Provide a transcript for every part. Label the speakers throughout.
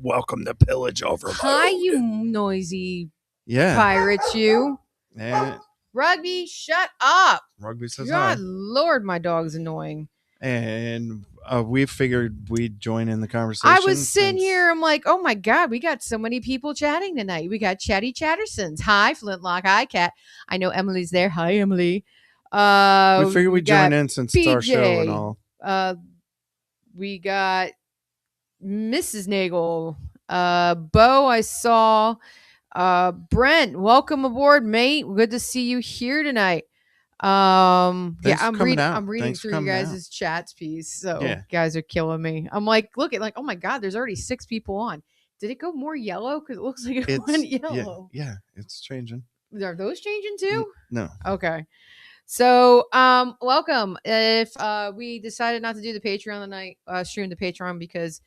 Speaker 1: Welcome to Pillage Overload.
Speaker 2: Hi, you noisy
Speaker 1: Yeah.
Speaker 2: pirates, you.
Speaker 1: And
Speaker 2: Rugby, shut up.
Speaker 1: Rugby says
Speaker 2: God
Speaker 1: hi.
Speaker 2: Lord, my dog's annoying.
Speaker 1: And we figured we'd join in the conversation.
Speaker 2: I was sitting here, I'm like, oh my God, we got so many people chatting tonight. We got Chatty Chattersons. Hi, Flintlock. Hi, Cat. I know Emily's there. Hi, Emily.
Speaker 1: We figured we'd join
Speaker 2: got
Speaker 1: in since it's our show and
Speaker 2: PJ.
Speaker 1: all.
Speaker 2: We got Mrs. Nagel. Bo, I saw. Brent, welcome aboard, mate. Good to see you here tonight. I'm reading
Speaker 1: Thanks
Speaker 2: through you guys' chats piece. So
Speaker 1: Yeah.
Speaker 2: guys are killing me. I'm like, looking like, oh my God, there's already 6 people on. Did it go more yellow? Because it looks like it went yellow.
Speaker 1: Yeah, it's changing.
Speaker 2: Are those changing too?
Speaker 1: No.
Speaker 2: Okay. So, welcome. If we decided not to do the Patreon tonight, stream the Patreon because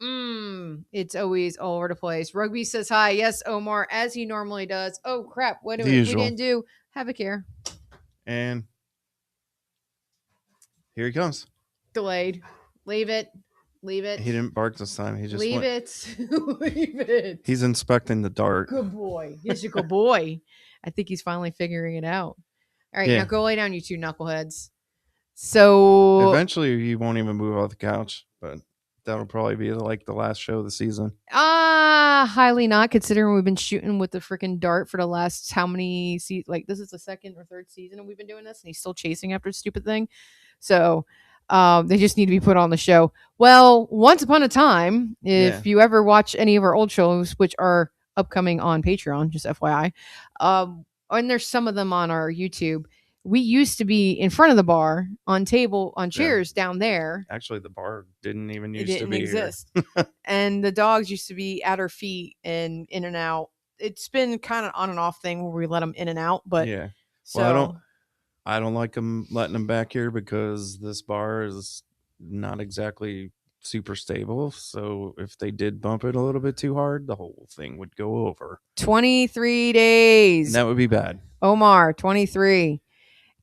Speaker 2: it's always all over the place. Rugby says hi. Yes, Omar, as he normally does. Oh crap! What we didn't do? Have a care.
Speaker 1: And here he comes.
Speaker 2: Delayed. Leave it.
Speaker 1: He didn't bark this time. He just
Speaker 2: leave it.
Speaker 1: He's inspecting the dart.
Speaker 2: Good boy. He's a good boy. I think he's finally figuring it out. All right, now go lay down, you two knuckleheads. So
Speaker 1: eventually, he won't even move off the couch, but that'll probably be like the last show of the season.
Speaker 2: Highly not, considering we've been shooting with the freaking dart for the last how many like this is the 2nd or 3rd season and we've been doing this and he's still chasing after the stupid thing. So they just need to be put on the show. Well, once upon a time, if you ever watch any of our old shows, which are upcoming on Patreon, just FYI, and there's some of them on our YouTube, we used to be in front of the bar on chairs down there.
Speaker 1: Actually, the bar didn't even
Speaker 2: exist. And the dogs used to be at our feet and in and out. It's been kind of on and off thing where we let them in and out. But
Speaker 1: yeah. Well, I don't like them letting them back here because this bar is not exactly super stable. So if they did bump it a little bit too hard, the whole thing would go over.
Speaker 2: 23 days.
Speaker 1: And that would be bad.
Speaker 2: Omar, 23.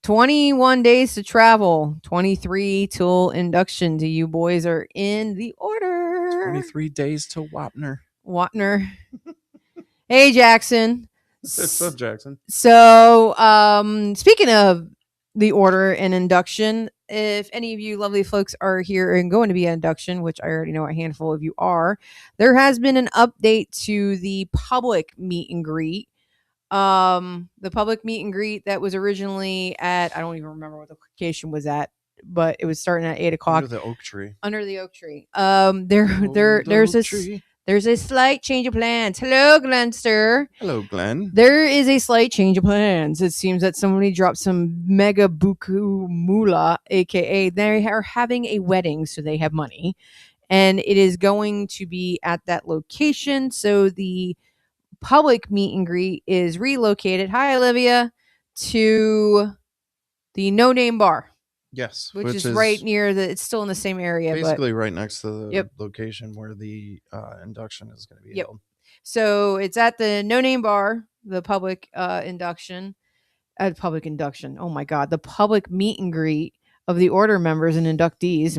Speaker 2: 21 days to travel, 23 till induction. To you boys are in the order.
Speaker 1: 23 days to
Speaker 2: Watner. Hey, Jackson.
Speaker 1: What's up, Jackson?
Speaker 2: So, speaking of the order and induction, if any of you lovely folks are here and going to be at induction, which I already know a handful of you are, there has been an update to the public meet and greet. The public meet and greet that was originally at, I don't even remember what the location was at, but it was starting at 8 o'clock.
Speaker 1: Under the oak tree.
Speaker 2: There's a slight change of plans. Hello, Glenster.
Speaker 1: Hello, Glenn.
Speaker 2: There is a slight change of plans. It seems that somebody dropped some mega buku moolah, aka they are having a wedding, so they have money, and it is going to be at that location. So the public meet and greet is relocated. Hi, Olivia, to the No Name Bar.
Speaker 1: Yes,
Speaker 2: which is right near it's still in the same area,
Speaker 1: basically right next to the location where the induction is going to be held.
Speaker 2: So it's at the No Name Bar, the public induction. Public induction. Oh my God, the public meet and greet of the order members and inductees.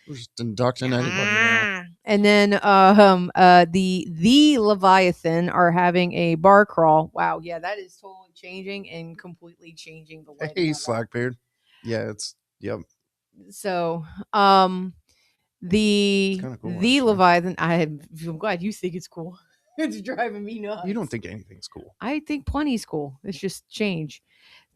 Speaker 1: Just inducting anybody now.
Speaker 2: And then the Leviathan are having a bar crawl. Wow, yeah, that is totally changing and completely changing the life.
Speaker 1: Hey, Slackbeard. Yeah,
Speaker 2: So the cool, the Leviathan, I'm glad you think it's cool. It's driving me nuts.
Speaker 1: You don't think anything's cool.
Speaker 2: I think plenty's cool. It's just change.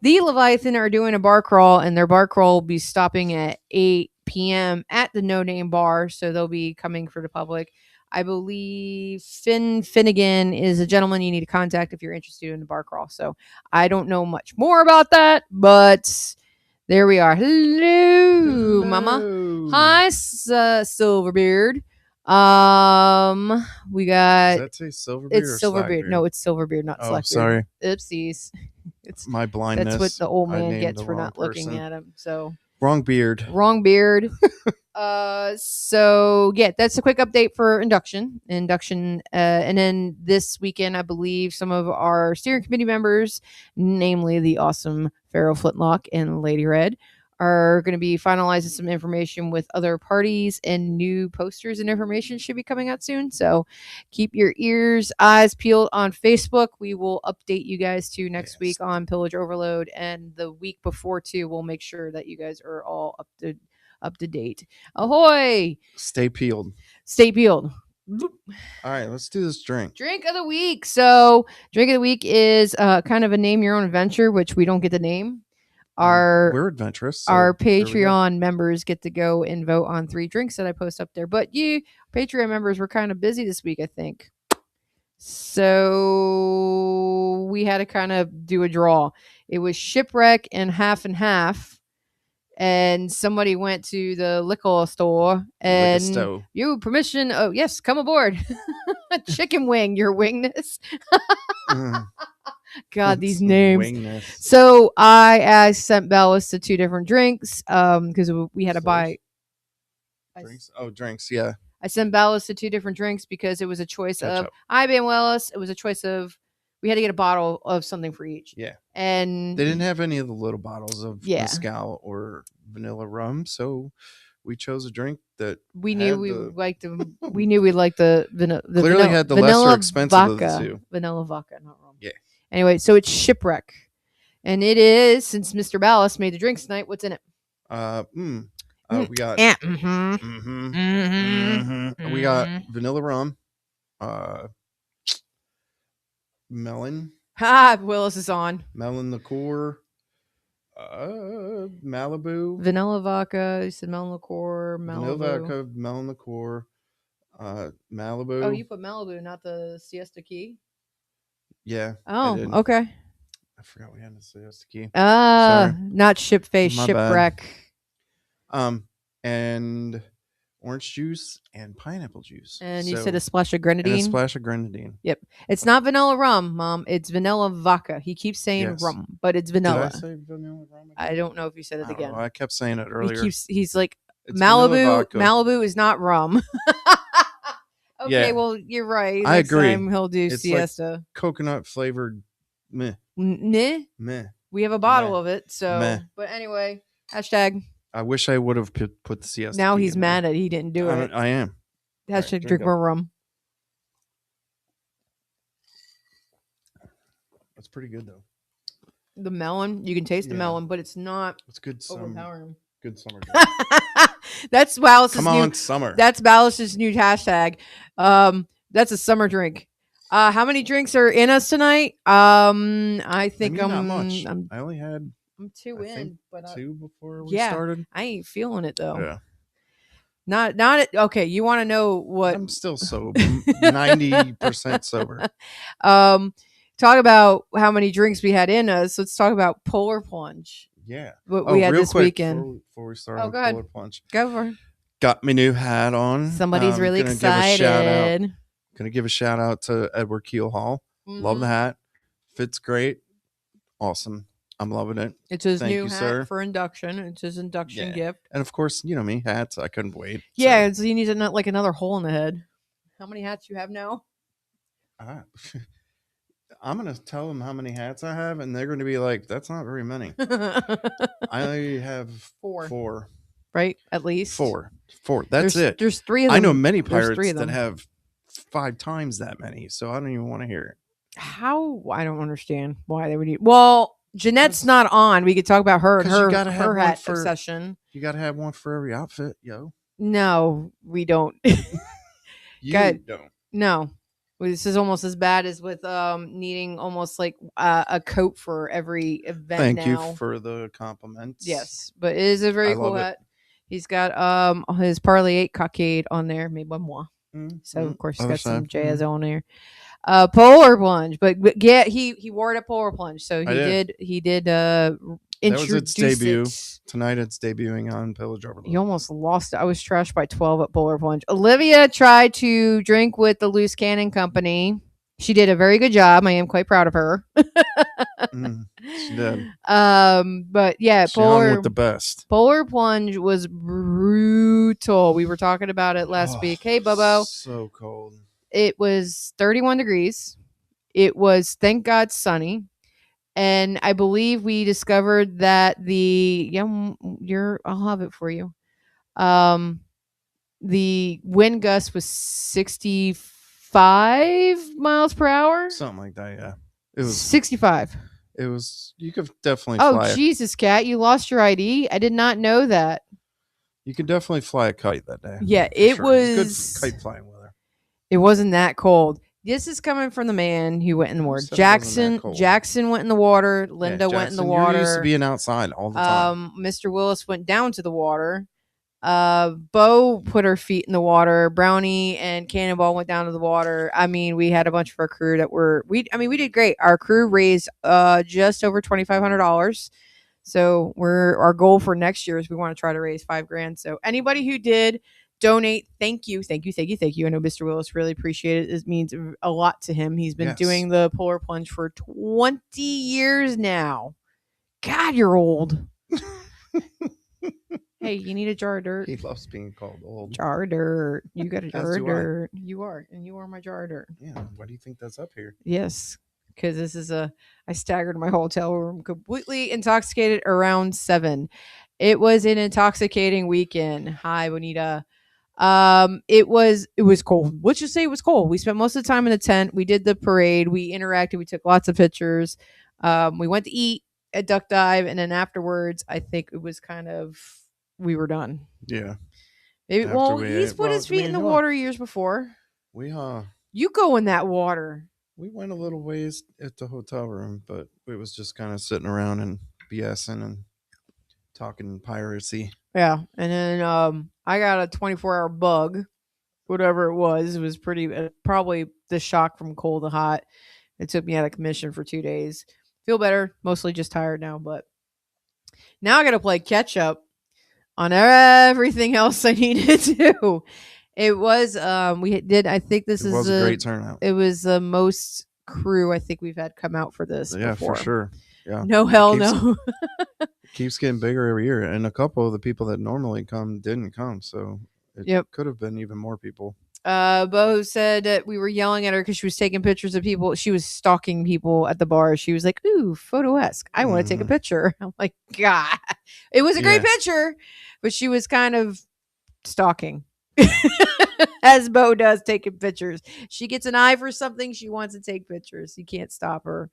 Speaker 2: The Leviathan are doing a bar crawl, and their bar crawl will be stopping at 8 p.m. at the No Name Bar, so they'll be coming for the public. I believe Finnegan is a gentleman you need to contact if you're interested in the bar crawl. So I don't know much more about that, but there we are. Hello. Mama. Hi, Silverbeard. We got.
Speaker 1: Does that say Silverbeard?
Speaker 2: It's Silverbeard. No, it's Silverbeard, not Slackbeard.
Speaker 1: Sorry.
Speaker 2: Oopsies.
Speaker 1: It's my blindness.
Speaker 2: That's what the old man gets for not looking at him. So
Speaker 1: wrong beard.
Speaker 2: So yeah, that's a quick update for induction. And then this weekend, I believe some of our steering committee members, namely the awesome Pharaoh Flintlock and Lady Red, are going to be finalizing some information with other parties, and new posters and information should be coming out soon. So keep your eyes peeled on Facebook. We will update you guys too next week on Pillage Overload, and the week before too. We'll make sure that you guys are all up to date. Ahoy!
Speaker 1: Stay peeled.
Speaker 2: Stay peeled.
Speaker 1: All right, let's do this drink.
Speaker 2: Drink of the week. So, drink of the week is kind of a name your own adventure, which we don't get the name.
Speaker 1: We're adventurous. So
Speaker 2: our Patreon members get to go and vote on 3 drinks that I post up there. But you Patreon members were kind of busy this week, I think. So we had to kind of do a draw. It was Shipwreck and Half and Half. And somebody went to the liquor store and you permission. Oh, yes, come aboard. Chicken wing, your wingness. God, these names. Wingness. So I sent Bellis to 2 different drinks because we had to buy
Speaker 1: drinks. Drinks, yeah.
Speaker 2: I sent Bellis to 2 different drinks because it was a choice of IB and Willis. It was a choice of we had to get a bottle of something for each.
Speaker 1: Yeah.
Speaker 2: And
Speaker 1: they didn't have any of the little bottles of mezcal or vanilla rum, so we chose a drink that
Speaker 2: we knew we liked the we knew we liked the
Speaker 1: clearly had the lesser expensive of the 2.
Speaker 2: Vanilla vodka, not rum.
Speaker 1: Yeah.
Speaker 2: Anyway, so it's Shipwreck. And it is, since Mr. Ballas made the drinks tonight, what's in it?
Speaker 1: We got we got vanilla rum, melon.
Speaker 2: Willis is on.
Speaker 1: Melon liqueur, Malibu.
Speaker 2: Vanilla vodka. You said melon liqueur, Malibu.
Speaker 1: Vanilla vodka, melon liqueur, Malibu.
Speaker 2: Oh, you put Malibu, not the Siesta Key?
Speaker 1: Yeah.
Speaker 2: Oh, okay.
Speaker 1: I forgot we had the Siesta Key.
Speaker 2: Not Shipface, Shipwreck.
Speaker 1: And orange juice and pineapple juice.
Speaker 2: And you said a splash of grenadine?
Speaker 1: And a splash of grenadine.
Speaker 2: Yep. It's not vanilla rum, Mom. It's vanilla vodka. He keeps saying rum, but it's vanilla.
Speaker 1: Did I say vanilla rum again?
Speaker 2: I don't know if you said it again.
Speaker 1: I kept saying it earlier.
Speaker 2: He's like, it's Malibu is not rum. Okay, well, you're right.
Speaker 1: I agree.
Speaker 2: Time he'll do
Speaker 1: it's
Speaker 2: Siesta.
Speaker 1: Like coconut flavored meh.
Speaker 2: Meh?
Speaker 1: Meh.
Speaker 2: We have a bottle of it, so.
Speaker 1: Meh.
Speaker 2: But anyway, hashtag.
Speaker 1: I wish I would have put the Siesta.
Speaker 2: Now he's mad that he didn't do it.
Speaker 1: I am.
Speaker 2: Hashtag drink more rum.
Speaker 1: That's pretty good though.
Speaker 2: The melon, you can taste the melon, but it's not.
Speaker 1: It's good
Speaker 2: overpowering.
Speaker 1: Good summer.
Speaker 2: That's Ballas's
Speaker 1: Come on, summer.
Speaker 2: That's Ballas's new hashtag. That's a summer drink. How many drinks are in us tonight? I think
Speaker 1: not much. I only had.
Speaker 2: I'm 2 in, but
Speaker 1: 2 before we started.
Speaker 2: I ain't feeling it though.
Speaker 1: Yeah.
Speaker 2: Not okay. You want to know what?
Speaker 1: I'm still sober, 90% sober.
Speaker 2: Talk about how many drinks we had in us. Let's talk about Polar Plunge.
Speaker 1: Yeah.
Speaker 2: What we had
Speaker 1: real
Speaker 2: this
Speaker 1: quick,
Speaker 2: weekend.
Speaker 1: Before we start
Speaker 2: go ahead.
Speaker 1: Polar Plunge.
Speaker 2: Go for it.
Speaker 1: Got my new hat on.
Speaker 2: Somebody's really excited.
Speaker 1: Gonna give a shout out to Edward Keel Hall. Love the hat. Fits great. Awesome. I'm loving it.
Speaker 2: It's his new hat for induction. It's his induction gift.
Speaker 1: And of course, you know me, hats. I couldn't wait.
Speaker 2: Yeah, so you need like another hole in the head. How many hats you have now?
Speaker 1: I'm going to tell them how many hats I have, and they're going to be like, that's not very many. I have 4.
Speaker 2: Right? At least?
Speaker 1: 4. That's it.
Speaker 2: There's 3 of them.
Speaker 1: I know many pirates that have 5 times that many, so I don't even want to hear it.
Speaker 2: How? I don't understand why they would need. Well, Jeanette's not on. We could talk about her and her hat obsession.
Speaker 1: You got to have one for every outfit, yo.
Speaker 2: No, we don't.
Speaker 1: You don't.
Speaker 2: No. This is almost as bad as with needing almost like a coat for every event.
Speaker 1: Thank you for the compliments.
Speaker 2: Yes, but it is a very cool hat. He's got his Parley 8 cockade on there, made by moi. So of course he's got some jazz on there. Polar Plunge, but yeah, he wore it at Polar Plunge, so he did
Speaker 1: that was its debut. Tonight it's debuting on Pillage Overload.
Speaker 2: You almost lost it. I was trashed by 12 at Polar Plunge. Olivia tried to drink with the Loose Cannon Company. She did a very good job. I am quite proud of her.
Speaker 1: She did.
Speaker 2: But yeah,
Speaker 1: she hung with the best.
Speaker 2: Polar Plunge was brutal. We were talking about it last week. Hey, Bobo.
Speaker 1: So cold.
Speaker 2: It was 31 degrees. It was, thank God, sunny. And I believe we discovered that I'll have it for you. The wind gust was 65 miles per hour.
Speaker 1: Something like that. Yeah, it was
Speaker 2: 65.
Speaker 1: It was. You could definitely
Speaker 2: Oh,
Speaker 1: fly.
Speaker 2: Jesus, Cat, you lost your ID? I did not know that.
Speaker 1: You could definitely fly a kite that day.
Speaker 2: Yeah,
Speaker 1: for
Speaker 2: it
Speaker 1: sure. It was good
Speaker 2: was.
Speaker 1: kite flying weather.
Speaker 2: It wasn't that cold. This is coming from the man who went in the
Speaker 1: Who
Speaker 2: water.
Speaker 1: said it wasn't that cold?
Speaker 2: Jackson went in the water. Linda
Speaker 1: Yeah,
Speaker 2: went in the
Speaker 1: Jackson, you're used to
Speaker 2: water.
Speaker 1: being outside all the time.
Speaker 2: Mr. Willis went down to the water. Bo put her feet in the water. Brownie and Cannonball went down to the water. I mean, we had a bunch of our crew that were we did great. Our crew raised just over $2,500. So our goal for next year is we want to try to raise $5,000. So anybody who did donate, thank you. I know Mr. Willis really appreciated it. It means a lot to him. He's been doing the polar plunge for 20 years now. God, you're old. Hey, you need a jar of dirt.
Speaker 1: He loves being called old.
Speaker 2: Jar of dirt. You got a jar
Speaker 1: As
Speaker 2: of
Speaker 1: do I.
Speaker 2: dirt. You are, and you are my jar of dirt.
Speaker 1: Yeah. Why do you think that's up here?
Speaker 2: Yes, because this is I staggered my hotel room completely intoxicated around 7. It was an intoxicating weekend. Hi, Bonita. It was cold. Let's just say it was cold. We spent most of the time in the tent. We did the parade. We interacted. We took lots of pictures. We went to eat at Duck Dive, and then afterwards, I think it was kind of we were done.
Speaker 1: Yeah.
Speaker 2: Maybe, he's put his feet in the water years before. You go in that water.
Speaker 1: We went a little ways at the hotel room, but it was just kind of sitting around and BSing and talking piracy.
Speaker 2: Yeah, and then I got a 24-hour bug, whatever it was. It was pretty probably the shock from cold to hot. It took me out of commission for 2 days. Feel better, mostly just tired now, but now I got to play catch up on everything else I needed to do. It was we did. I think this is
Speaker 1: a great turnout.
Speaker 2: It was the most crew I think we've had come out for this.
Speaker 1: Yeah,
Speaker 2: before.
Speaker 1: for sure. Yeah,
Speaker 2: no hell no.
Speaker 1: It keeps getting bigger every year, and a couple of the people that normally come didn't come, so it could have been even more people.
Speaker 2: Bo said that we were yelling at her because she was taking pictures of people. She was stalking people at the bar. She was like, "Ooh, photo-esque. I want to take a picture." I'm like, God, it was a great picture, but she was kind of stalking. As Bo does, taking pictures. She gets an eye for something, she wants to take pictures. You can't stop her.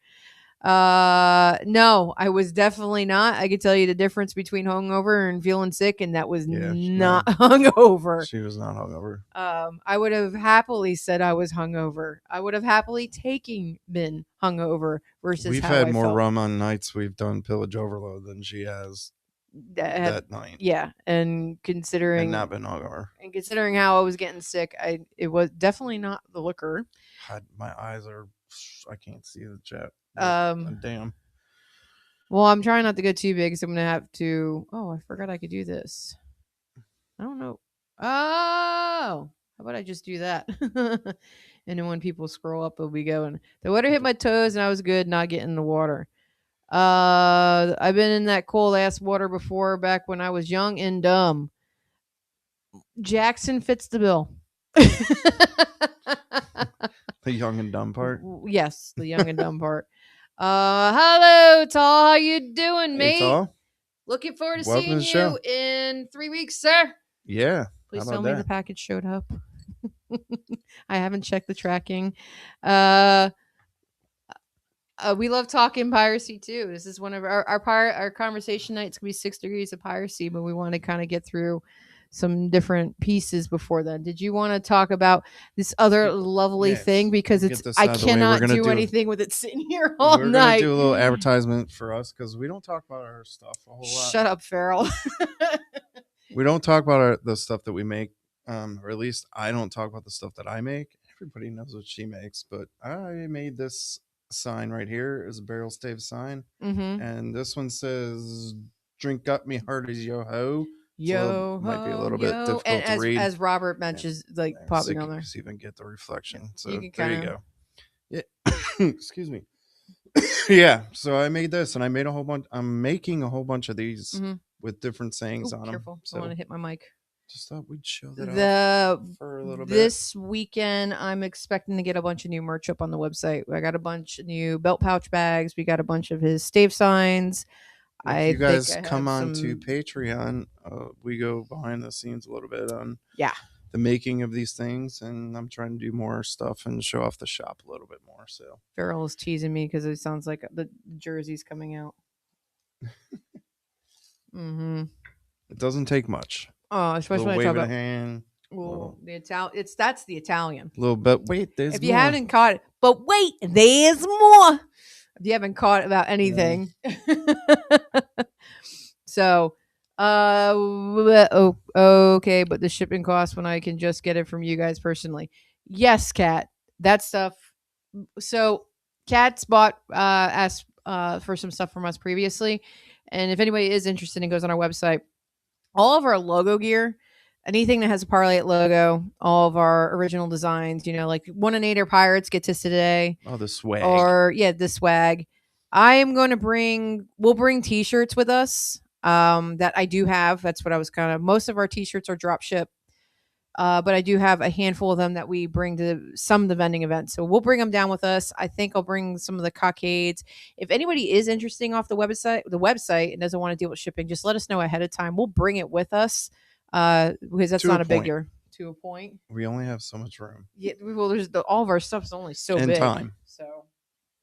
Speaker 2: No, I was definitely not. I could tell you the difference between hungover and feeling sick, and that was not hungover.
Speaker 1: She was not hungover.
Speaker 2: I would have happily said I was hungover. I would have happily been hungover versus
Speaker 1: we've had more rum on nights we've done Pillage Overload than she has that night.
Speaker 2: Yeah, and considering
Speaker 1: and not been hungover,
Speaker 2: and considering how I was getting sick, it was definitely not the liquor.
Speaker 1: My eyes are. I can't see the chat. Damn.
Speaker 2: Well, I'm trying not to go too big, so I'm gonna have to. Oh, I forgot I could do this. I don't know. Oh, how about I just do that? And then when people scroll up, it'll be going. The water hit my toes, and I was good not getting in the water. I've been in that cold ass water before, back when I was young and dumb. Jackson fits the bill.
Speaker 1: The young and dumb part?
Speaker 2: Yes, the young and dumb part. Hello, Tall. How you doing, mate?
Speaker 1: Hey, Tall.
Speaker 2: Looking forward to seeing you in 3 weeks, sir.
Speaker 1: Yeah.
Speaker 2: Please tell me the package showed up. I haven't checked the tracking. We love talking piracy too. This is one of our conversation nights can be 6 degrees of piracy, but we want to kind of get through some different pieces before then. Did you want to talk about this other lovely thing? Because I cannot do anything with it sitting here all night. We're going to
Speaker 1: do a little advertisement for us because we don't talk about our stuff a whole lot.
Speaker 2: Shut up, Farrell.
Speaker 1: We don't talk about the stuff that we make, or at least I don't talk about the stuff that I make. Everybody knows what she makes, but I made this sign right here. Is a barrel stave sign, and this one says "Drink up me heart is yo ho."
Speaker 2: Yo,
Speaker 1: so might be a little bit difficult to read.
Speaker 2: As Robert mentions, like popping on there.
Speaker 1: You even get the reflection. So
Speaker 2: you
Speaker 1: there you go. Yeah, excuse me. Yeah, so I made this, and I made a whole bunch. I'm making a whole bunch of these with different sayings on them.
Speaker 2: Careful, I want to hit my mic.
Speaker 1: Just thought we'd show that off
Speaker 2: The
Speaker 1: for a little bit.
Speaker 2: this weekend, I'm expecting to get a bunch of new merch up on the website. I got a bunch of new belt pouch bags. We got a bunch of his stave signs.
Speaker 1: If
Speaker 2: I
Speaker 1: you
Speaker 2: think
Speaker 1: guys
Speaker 2: I
Speaker 1: come
Speaker 2: have
Speaker 1: on to
Speaker 2: some.
Speaker 1: Patreon, we go behind the scenes a little bit on
Speaker 2: Yeah,
Speaker 1: the making of these things, and I'm trying to do more stuff and show off the shop a little bit more. So
Speaker 2: Farrell is teasing me because it sounds like the jersey's coming out. Mm-hmm.
Speaker 1: it doesn't take much.
Speaker 2: Oh,
Speaker 1: A
Speaker 2: especially
Speaker 1: little
Speaker 2: when I talk
Speaker 1: wave of
Speaker 2: about
Speaker 1: the hand,
Speaker 2: well, the Italian. That's the Italian.
Speaker 1: little bit. Wait, there's
Speaker 2: If you
Speaker 1: more.
Speaker 2: haven't caught it, but wait, there's more. If you haven't caught about anything, so okay, but the shipping cost when I can just get it from you guys personally. Yes, Kat, that stuff. So Kat's bought asked for some stuff from us previously, and if anybody is interested and goes on our website, all of our logo gear, anything that has a Parlay It logo, all of our original designs, like One and Eight Pirates get to today,
Speaker 1: Oh, the swag.
Speaker 2: or the swag. I am going to we'll bring t-shirts with us that I do have. That's what I was most of our t-shirts are drop ship. But I do have a handful of them that we bring to some of the vending events. So we'll bring them down with us. I think I'll bring some of the cockades. If anybody is interested off the website and doesn't want to deal with shipping, just let us know ahead of time. We'll bring it with us because that's not a big deal. To a point.
Speaker 1: We only have so much room.
Speaker 2: Yeah, well, there's all of our stuff's only so
Speaker 1: and
Speaker 2: big.
Speaker 1: Time.
Speaker 2: So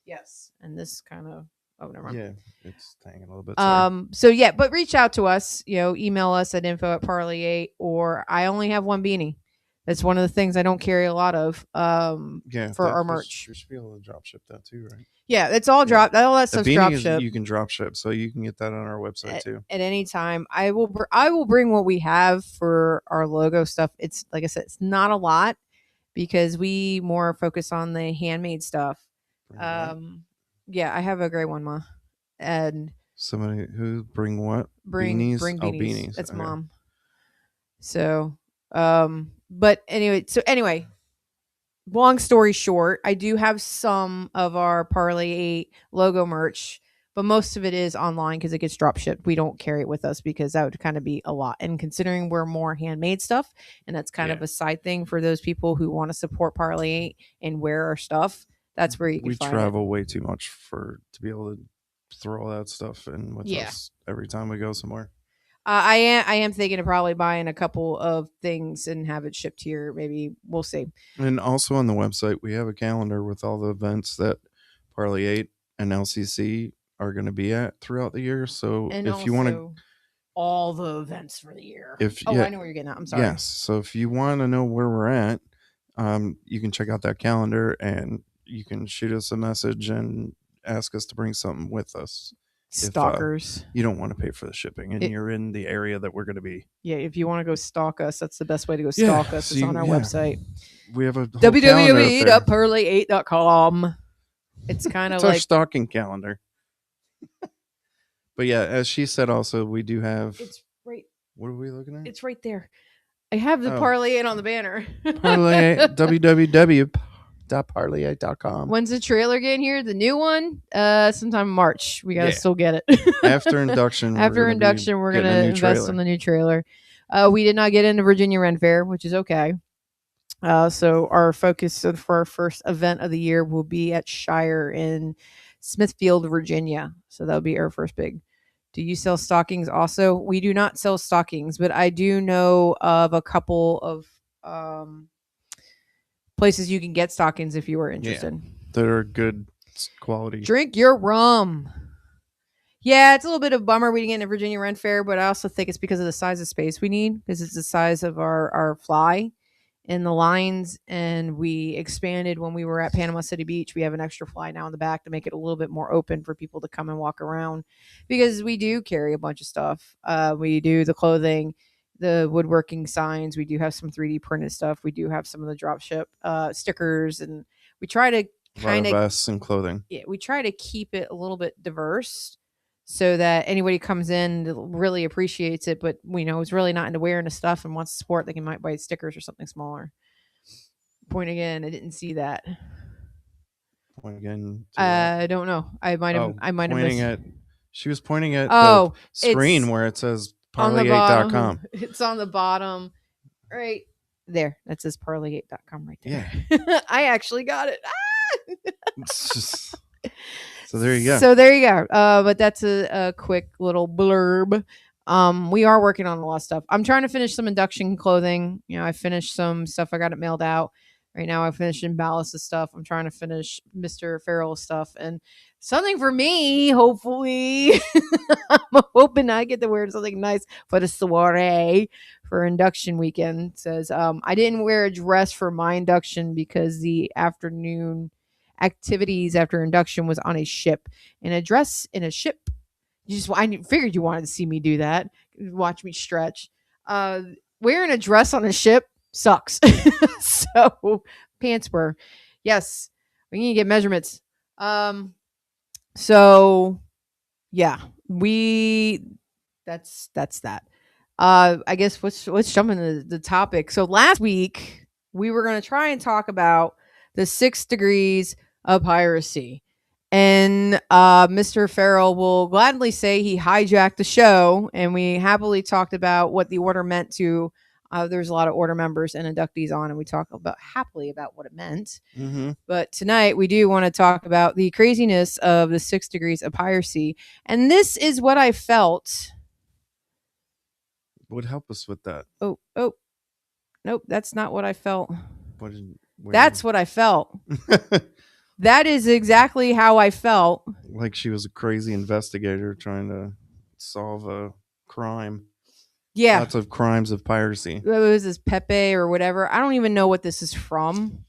Speaker 2: yes, and this kind of never mind.
Speaker 1: Yeah, it's hanging a little bit. Sorry.
Speaker 2: So yeah, but reach out to us. Email us at info@parlay8, or I only have one beanie. That's one of the things I don't carry a lot of. For our merch,
Speaker 1: you should be able to drop ship that too, right?
Speaker 2: Yeah, it's all drop. All that stuff's drop ship.
Speaker 1: You can drop ship, so you can get that on our website too.
Speaker 2: At any time, I will bring what we have for our logo stuff. It's like I said, it's not a lot because we more focus on the handmade stuff. Yeah, I have a gray one, Ma, and
Speaker 1: somebody who bring what?
Speaker 2: Bring beanies.
Speaker 1: Oh, beanies.
Speaker 2: That's Mom. So, but anyway, long story short, I do have some of our Parlay 8 logo merch, but most of it is online because it gets drop shipped. We don't carry it with us because that would kind of be a lot. And considering we're more handmade stuff, and that's kind of a side thing for those people who want to support Parlay 8 and wear our stuff, that's where you can find
Speaker 1: travel way too much to be able to throw all that stuff in with us every time we go somewhere.
Speaker 2: I am thinking of probably buying a couple of things and have it shipped here. Maybe we'll see.
Speaker 1: And also on the website, we have a calendar with all the events that Parlay 8 and LCC are going to be at throughout the year. So if you want to,
Speaker 2: all the events for the year. I know where you're getting at. I'm sorry.
Speaker 1: Yes. So if you want to know where we're at, you can check out that calendar and you can shoot us a message and ask us to bring something with us.
Speaker 2: Stalkers.
Speaker 1: If you don't want to pay for the shipping and you're in the area that we're going to be.
Speaker 2: Yeah, if you want to go stalk us, that's the best way to go stalk us. It's on our website.
Speaker 1: We have a
Speaker 2: www.parlay8.com. It's kind of
Speaker 1: like our stalking calendar. But yeah, as she said, also we do have.
Speaker 2: It's right.
Speaker 1: What are we looking at?
Speaker 2: It's right there. I have the Parlay 8 on the banner.
Speaker 1: Parlay www.parlay8.com.
Speaker 2: When's the trailer getting here? The new one? Sometime in March. We gotta still get it.
Speaker 1: After induction.
Speaker 2: We're gonna invest in the new trailer. We did not get into Virginia Ren Fair, which is okay. So our focus for our first event of the year will be at Shire in Smithfield, Virginia. So that'll be our first big. Do you sell stockings also? We do not sell stockings, but I do know of a couple of places you can get stockings if you are interested.
Speaker 1: That are good quality.
Speaker 2: Drink your rum. Yeah, it's a little bit of a bummer we didn't get into Virginia Ren Fair, but I also think it's because of the size of space we need, because it's the size of our fly in the lines, and we expanded when we were at Panama City Beach. We have an extra fly now in the back to make it a little bit more open for people to come and walk around, because we do carry a bunch of stuff. We do the clothing, the woodworking signs. We do have some 3D printed stuff. We do have some of the drop ship stickers, and we try to kind of
Speaker 1: vests and clothing.
Speaker 2: Yeah, we try to keep it a little bit diverse, so that anybody comes in really appreciates it, but is really not into wearing the stuff and wants to support, they might buy stickers or something smaller. Point again, I didn't see that.
Speaker 1: Point again.
Speaker 2: I don't know. I might have missed.
Speaker 1: She was pointing at the screen where it says
Speaker 2: on the bottom.
Speaker 1: Parlay8.com.
Speaker 2: It's on the bottom right there. That says parlay8.com right there.
Speaker 1: Yeah.
Speaker 2: I actually got it.
Speaker 1: So there you go.
Speaker 2: So there you go. But that's a quick little blurb. We are working on a lot of stuff. I'm trying to finish some induction clothing. You know, I finished some stuff. I got it mailed out. Right now, I finished in Ballas's stuff. I'm trying to finish Mr. Farrell's stuff and something for me. Hopefully, I'm hoping I get to wear something nice for the soiree for induction weekend. It says I didn't wear a dress for my induction because the afternoon activities after induction was on a ship. And a dress in a ship. I figured you wanted to see me do that. Watch me stretch. Wearing a dress on a ship sucks. So pants were, yes, we need to get measurements. So yeah, that's that. I guess let's jump into the topic. So last week we were going to try and talk about the 6 degrees of piracy. And Mr. Farrell will gladly say he hijacked the show, and we happily talked about what the order meant to. There's a lot of order members and inductees on, and we talk happily about what it meant.
Speaker 1: Mm-hmm.
Speaker 2: But tonight we do want to talk about the craziness of the 6 degrees of piracy, and this is what I felt.
Speaker 1: Would help us with that.
Speaker 2: Oh, nope, that's not what I felt.
Speaker 1: That's
Speaker 2: what I felt. That is exactly how I felt.
Speaker 1: Like she was a crazy investigator trying to solve a crime.
Speaker 2: Yeah.
Speaker 1: Lots of crimes of piracy.
Speaker 2: What was this, Pepe or whatever? I don't even know what this is from.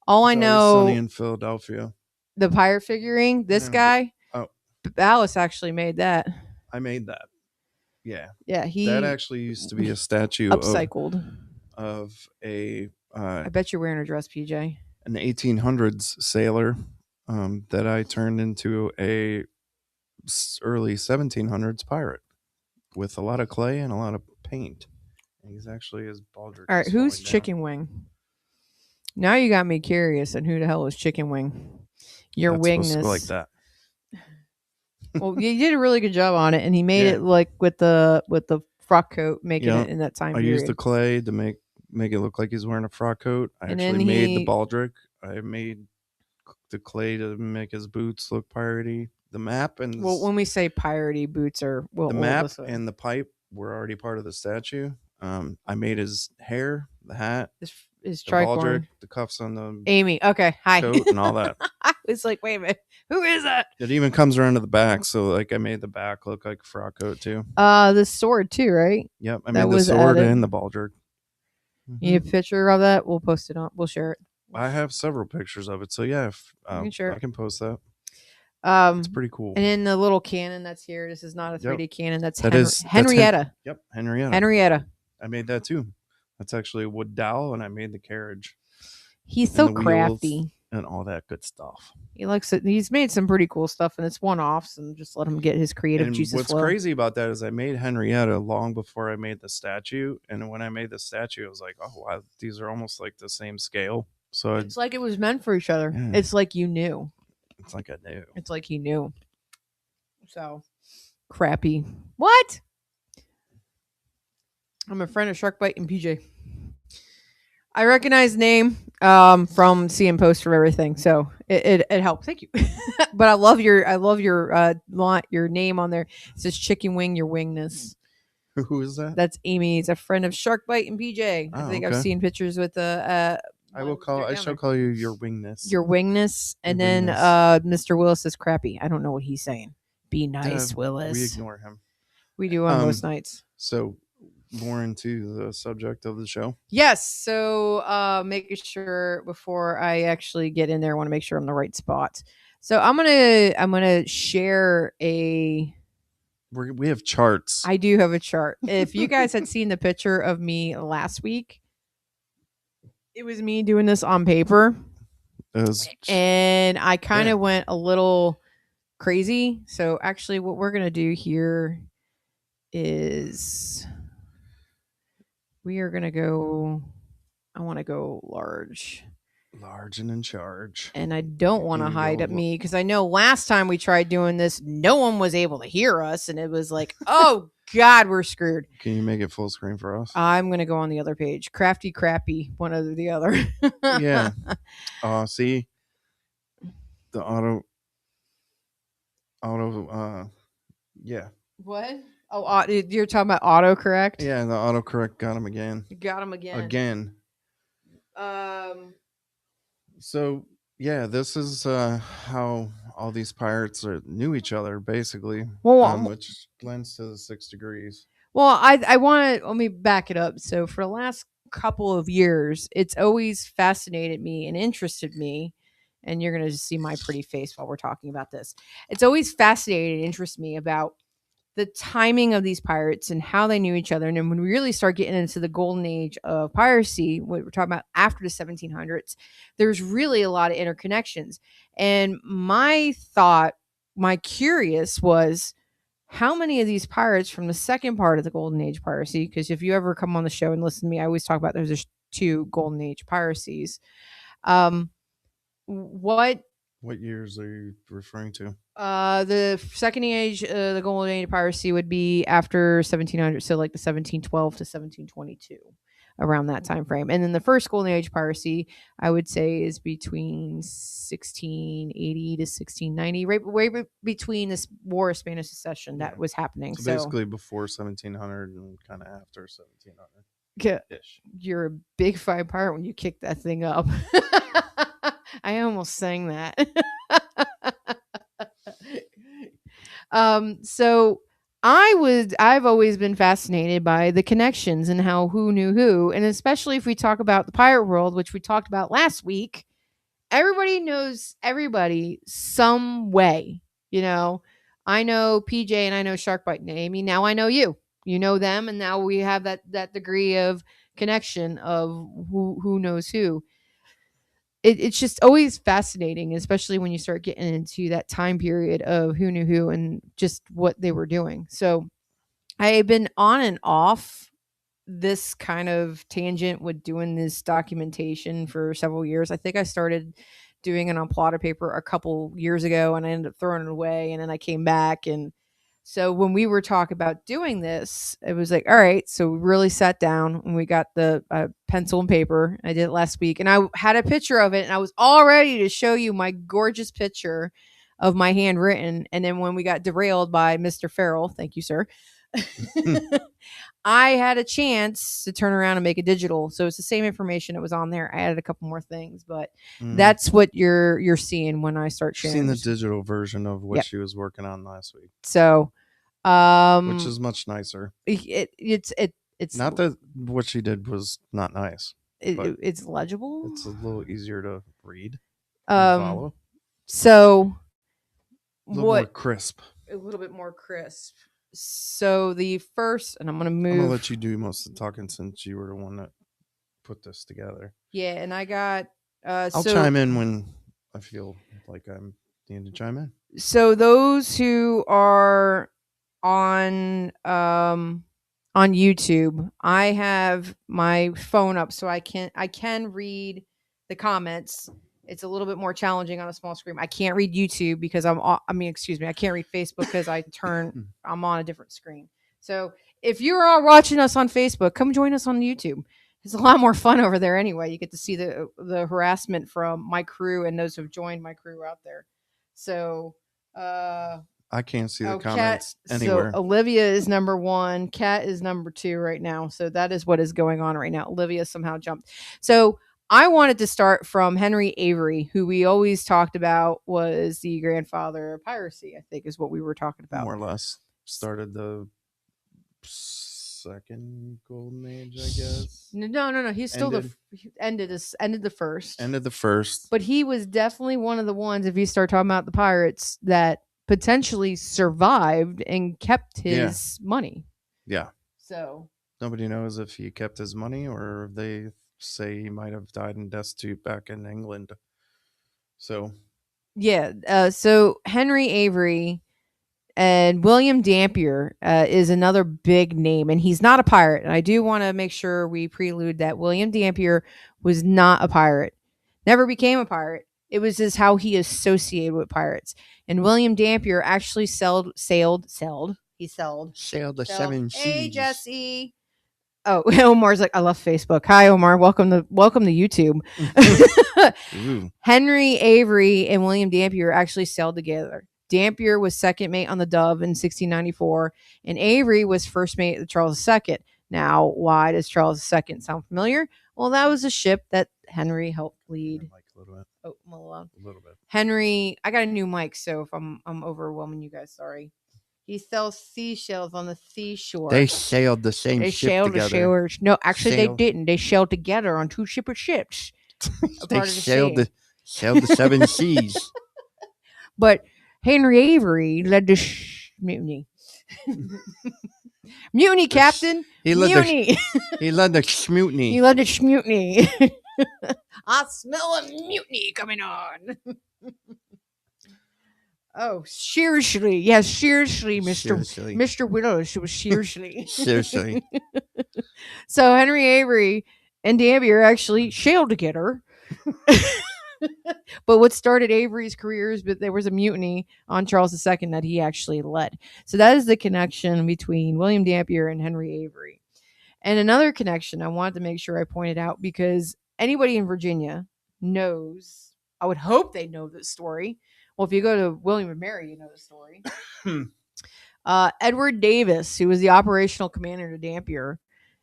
Speaker 2: All I know,
Speaker 1: Sunny in Philadelphia.
Speaker 2: The pirate figurine, this guy.
Speaker 1: Oh.
Speaker 2: Alice actually made that.
Speaker 1: I made that. Yeah.
Speaker 2: Yeah,
Speaker 1: that actually used to be a statue
Speaker 2: upcycled
Speaker 1: of a
Speaker 2: I bet you're wearing a dress, PJ.
Speaker 1: An 1800s sailor that I turned into a early 1700s pirate with a lot of clay and a lot of paint. And he's actually his baldric.
Speaker 2: All right, who's Chicken Wing? Now you got me curious. And who the hell is Chicken Wing? Your wingness
Speaker 1: like that.
Speaker 2: Well, you did a really good job on it, and he made it like with the frock coat, making it in that time. I
Speaker 1: used the clay to make it look like he's wearing a frock coat. I actually made the baldric. I made the clay to make his boots look piratey. The map and
Speaker 2: when we say piratey, boots are
Speaker 1: the map and the pipe were already part of the statue. I made his hair, the hat,
Speaker 2: his
Speaker 1: the baldric, the cuffs on the
Speaker 2: Amy. Okay, hi,
Speaker 1: coat and all that.
Speaker 2: I was like, wait a minute, who is that?
Speaker 1: It even comes around to the back, so like I made the back look like a frock coat too.
Speaker 2: The sword too, right?
Speaker 1: Yep, I made the sword and the baldric.
Speaker 2: You have a picture of that? We'll post it on. We'll share it.
Speaker 1: I have several pictures of it, so yeah, I can post that. It's pretty cool.
Speaker 2: And then the little cannon that's here. This is not a 3D cannon. That's
Speaker 1: Henrietta.
Speaker 2: Henrietta.
Speaker 1: Henrietta. I made that too. That's actually a wood dowel, and I made the carriage.
Speaker 2: He's so crafty
Speaker 1: and all that good stuff.
Speaker 2: He likes it. He's made some pretty cool stuff, and it's one-offs, and just let him get his creative juices
Speaker 1: what's crazy about that is I made Henrietta long before I made the statue, and when I made the statue, I was like, oh wow, these are almost like the same scale. So
Speaker 2: it's like it was meant for each other. Yeah. It's like you knew.
Speaker 1: It's like I knew.
Speaker 2: It's like he knew. So crappy. What? I'm a friend of Sharkbite and PJ. I recognize the name from seeing posts for everything, so it helped. Thank you. But I love your name on there. It says Chicken Wing, your wingness.
Speaker 1: Who is that?
Speaker 2: That's Amy. It's a friend of Sharkbite and PJ. I think I've seen pictures with the.
Speaker 1: I shall call you your wingness.
Speaker 2: Your wingness, and then Mr. Willis is crappy. I don't know what he's saying. Be nice, Willis.
Speaker 1: We ignore him.
Speaker 2: We do on most nights.
Speaker 1: So. More into the subject of the show.
Speaker 2: Yes. So making sure before I actually get in there, I want to make sure I'm in the right spot. So I'm gonna share we
Speaker 1: have charts.
Speaker 2: I do have a chart. If you guys had seen the picture of me last week, it was me doing this on paper. And I kind of went a little crazy. So actually what we're gonna do here is we are going to go, I want to go large.
Speaker 1: Large and in charge.
Speaker 2: And I don't want to hide at me because I know last time we tried doing this, no one was able to hear us. And it was like, oh, God, we're screwed.
Speaker 1: Can you make it full screen for us?
Speaker 2: I'm going to go on the other page. Crafty, crappy, one or the other.
Speaker 1: Yeah. See the yeah.
Speaker 2: What? Oh, you're talking about autocorrect?
Speaker 1: Yeah, the autocorrect got him again.
Speaker 2: You got him again.
Speaker 1: Again. So yeah, this is how all these pirates knew each other, basically.
Speaker 2: Well,
Speaker 1: which lends to the 6 degrees.
Speaker 2: Well, I want to let me back it up. So for the last couple of years, it's always fascinated me and interested me. And you're going to see my pretty face while we're talking about this. It's always fascinated and interested me about the timing of these pirates and how they knew each other. And then when we really start getting into the golden age of piracy, what we're talking about after the 1700s, there's really a lot of interconnections. And my curious was, how many of these pirates from the second part of the Golden Age piracy, because if you ever come on the show and listen to me, I always talk about there's 2 Golden Age piracies. What
Speaker 1: years are you referring to?
Speaker 2: The second age, the Golden Age piracy would be after 1700, so like the 1712 to 1722, around that time frame. And then the first Golden Age piracy, I would say, is between 1680 to 1690, right between this War of Spanish Succession that was happening.
Speaker 1: So basically before 1700 and kind of after 1700.
Speaker 2: Yeah, you're a big fine pirate when you kick that thing up. I almost sang that. So I've always been fascinated by the connections and how who knew who, and especially if we talk about the pirate world, which we talked about last week. Everybody knows everybody some way. I know PJ and I know Sharkbite and Amy. Now I know you. You know them, and now we have that degree of connection of who knows who. It's just always fascinating, especially when you start getting into that time period of who knew who and just what they were doing. So I've been on and off this kind of tangent with doing this documentation for several years. I think I started doing it on plotter paper a couple years ago, and I ended up throwing it away, and then I came back. And so when we were talking about doing this, it was like, all right, so we really sat down and we got the pencil and paper. I did it last week, and I had a picture of it, and I was all ready to show you my gorgeous picture of my handwritten. And then when we got derailed by Mr. Farrell, thank you, sir, I had a chance to turn around and make a digital. So it's the same information that was on there. I added a couple more things, but that's what you're seeing when I start sharing.
Speaker 1: Seen the digital version of what she was working on last week.
Speaker 2: So,
Speaker 1: which is much nicer.
Speaker 2: It's
Speaker 1: not that what she did was not nice.
Speaker 2: It's legible.
Speaker 1: It's a little easier to read and follow.
Speaker 2: So
Speaker 1: a little more crisp.
Speaker 2: A little bit more crisp. So the first, and I'm going to
Speaker 1: let you do most of the talking since you were the one that put this together.
Speaker 2: Yeah, and I got...
Speaker 1: I'll chime in when I feel like I'm needing to chime in.
Speaker 2: So those who are on YouTube, I have my phone up so I can read the comments. It's a little bit more challenging on a small screen. I can't read YouTube because I can't read Facebook because I'm on a different screen. So if you're all watching us on Facebook, come join us on YouTube. It's a lot more fun over there anyway. You get to see the harassment from my crew and those who've joined my crew out there. So
Speaker 1: I can't see the comments anywhere.
Speaker 2: So Olivia is number 1. Kat is number 2 right now. So that is what is going on right now. Olivia somehow jumped. So I wanted to start from Henry Avery, who we always talked about was the grandfather of piracy, I think is what we were talking about.
Speaker 1: More or less. Started the second golden age, I guess.
Speaker 2: No. He's still ended the first.
Speaker 1: Ended the first.
Speaker 2: But he was definitely one of the ones, if you start talking about the pirates, that potentially survived and kept his money.
Speaker 1: Yeah.
Speaker 2: So
Speaker 1: nobody knows if he kept his money or they say he might have died in destitute back in England. So
Speaker 2: so Henry Avery and William Dampier is another big name, and he's not a pirate. And I do want to make sure we prelude that William Dampier was not a pirate, never became a pirate. It was just how he associated with pirates. And William Dampier actually sailed. He sailed.
Speaker 1: Sailed the
Speaker 2: Sailed.
Speaker 1: seven
Speaker 2: Hey,
Speaker 1: seas.
Speaker 2: Jesse. Oh, Omar's like, I love Facebook. Hi, Omar. Welcome to YouTube.
Speaker 1: Ooh.
Speaker 2: Henry Avery and William Dampier actually sailed together. Dampier was second mate on the Dove in 1694, and Avery was first mate of Charles II. Now, why does Charles II sound familiar? Well, that was a ship that Henry helped lead.
Speaker 1: Like a little bit.
Speaker 2: Oh, I'm alone.
Speaker 1: A little bit.
Speaker 2: Henry, I got a new mic, so if I'm overwhelming you guys, sorry. He sells seashells on the seashore.
Speaker 1: They sailed the same ship together.
Speaker 2: No, actually, they didn't. They sailed together on two separate ships.
Speaker 1: They sailed the seven seas.
Speaker 2: But Henry Avery led the mutiny. Mutiny, Captain.
Speaker 1: He led the schmutiny.
Speaker 2: He led the schmutiny. I smell a mutiny coming on. Oh, seriously. Yes, seriously, Mr. Willows. It was seriously.
Speaker 1: Seriously.
Speaker 2: So Henry Avery and Dampier actually sailed together. But what started Avery's career is that there was a mutiny on Charles II that he actually led. So that is the connection between William Dampier and Henry Avery. And another connection I wanted to make sure I pointed out, because anybody in Virginia knows, I would hope they know this story. Well, if you go to William and Mary, you know the story. Edward Davis, who was the operational commander to Dampier,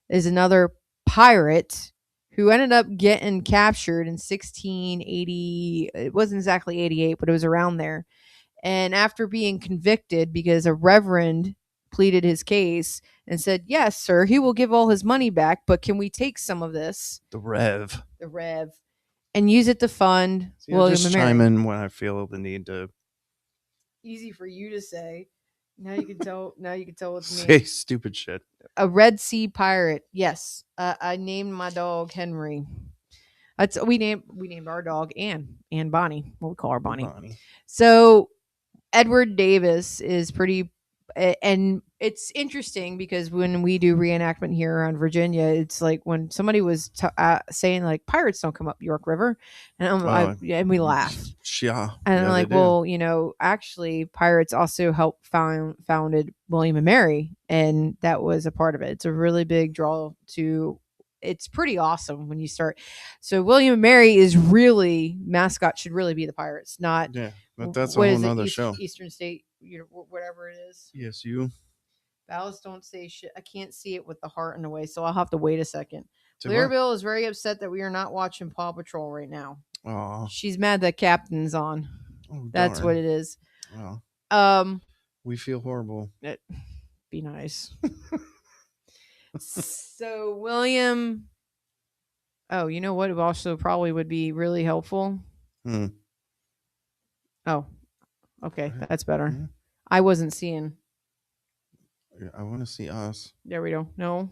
Speaker 2: is another pirate who ended up getting captured in 1680. It wasn't exactly 88, but it was around there. And after being convicted, because a reverend pleaded his case and said, yes, sir, he will give all his money back, but can we take some of this?
Speaker 1: The Rev.
Speaker 2: And use it to fund William
Speaker 1: just
Speaker 2: and Mary.
Speaker 1: chime in when I feel the need to.
Speaker 2: Easy for you to say. Now you can tell. It's me.
Speaker 1: Say stupid shit.
Speaker 2: A Red Sea pirate. Yes, I named my dog Henry. We named our dog Anne Bonnie. What we call her Bonnie. So Edward Davis is pretty. And it's interesting because when we do reenactment here around Virginia, it's like when somebody was saying like pirates don't come up York River, and we laugh.
Speaker 1: Yeah,
Speaker 2: and I'm like, well, actually, pirates also helped founded William and Mary, and that was a part of it. It's a really big draw to. It's pretty awesome when you start. So William and Mary is really mascot should really be the pirates, not
Speaker 1: but that's a whole nother show.
Speaker 2: Eastern State, whatever it is.
Speaker 1: Yes, you.
Speaker 2: Ballast don't say shit. I can't see it with the heart in the way, so I'll have to wait a second. Learville is very upset that we are not watching Paw Patrol right now.
Speaker 1: Aww.
Speaker 2: She's mad that Captain's on.
Speaker 1: Oh,
Speaker 2: that's what it is.
Speaker 1: Wow. We feel horrible.
Speaker 2: Be nice. So William. Oh, you know what? It also probably would be really helpful. Oh, okay, that's better.
Speaker 1: Mm-hmm.
Speaker 2: I wasn't seeing.
Speaker 1: I want to see us.
Speaker 2: There we go. No.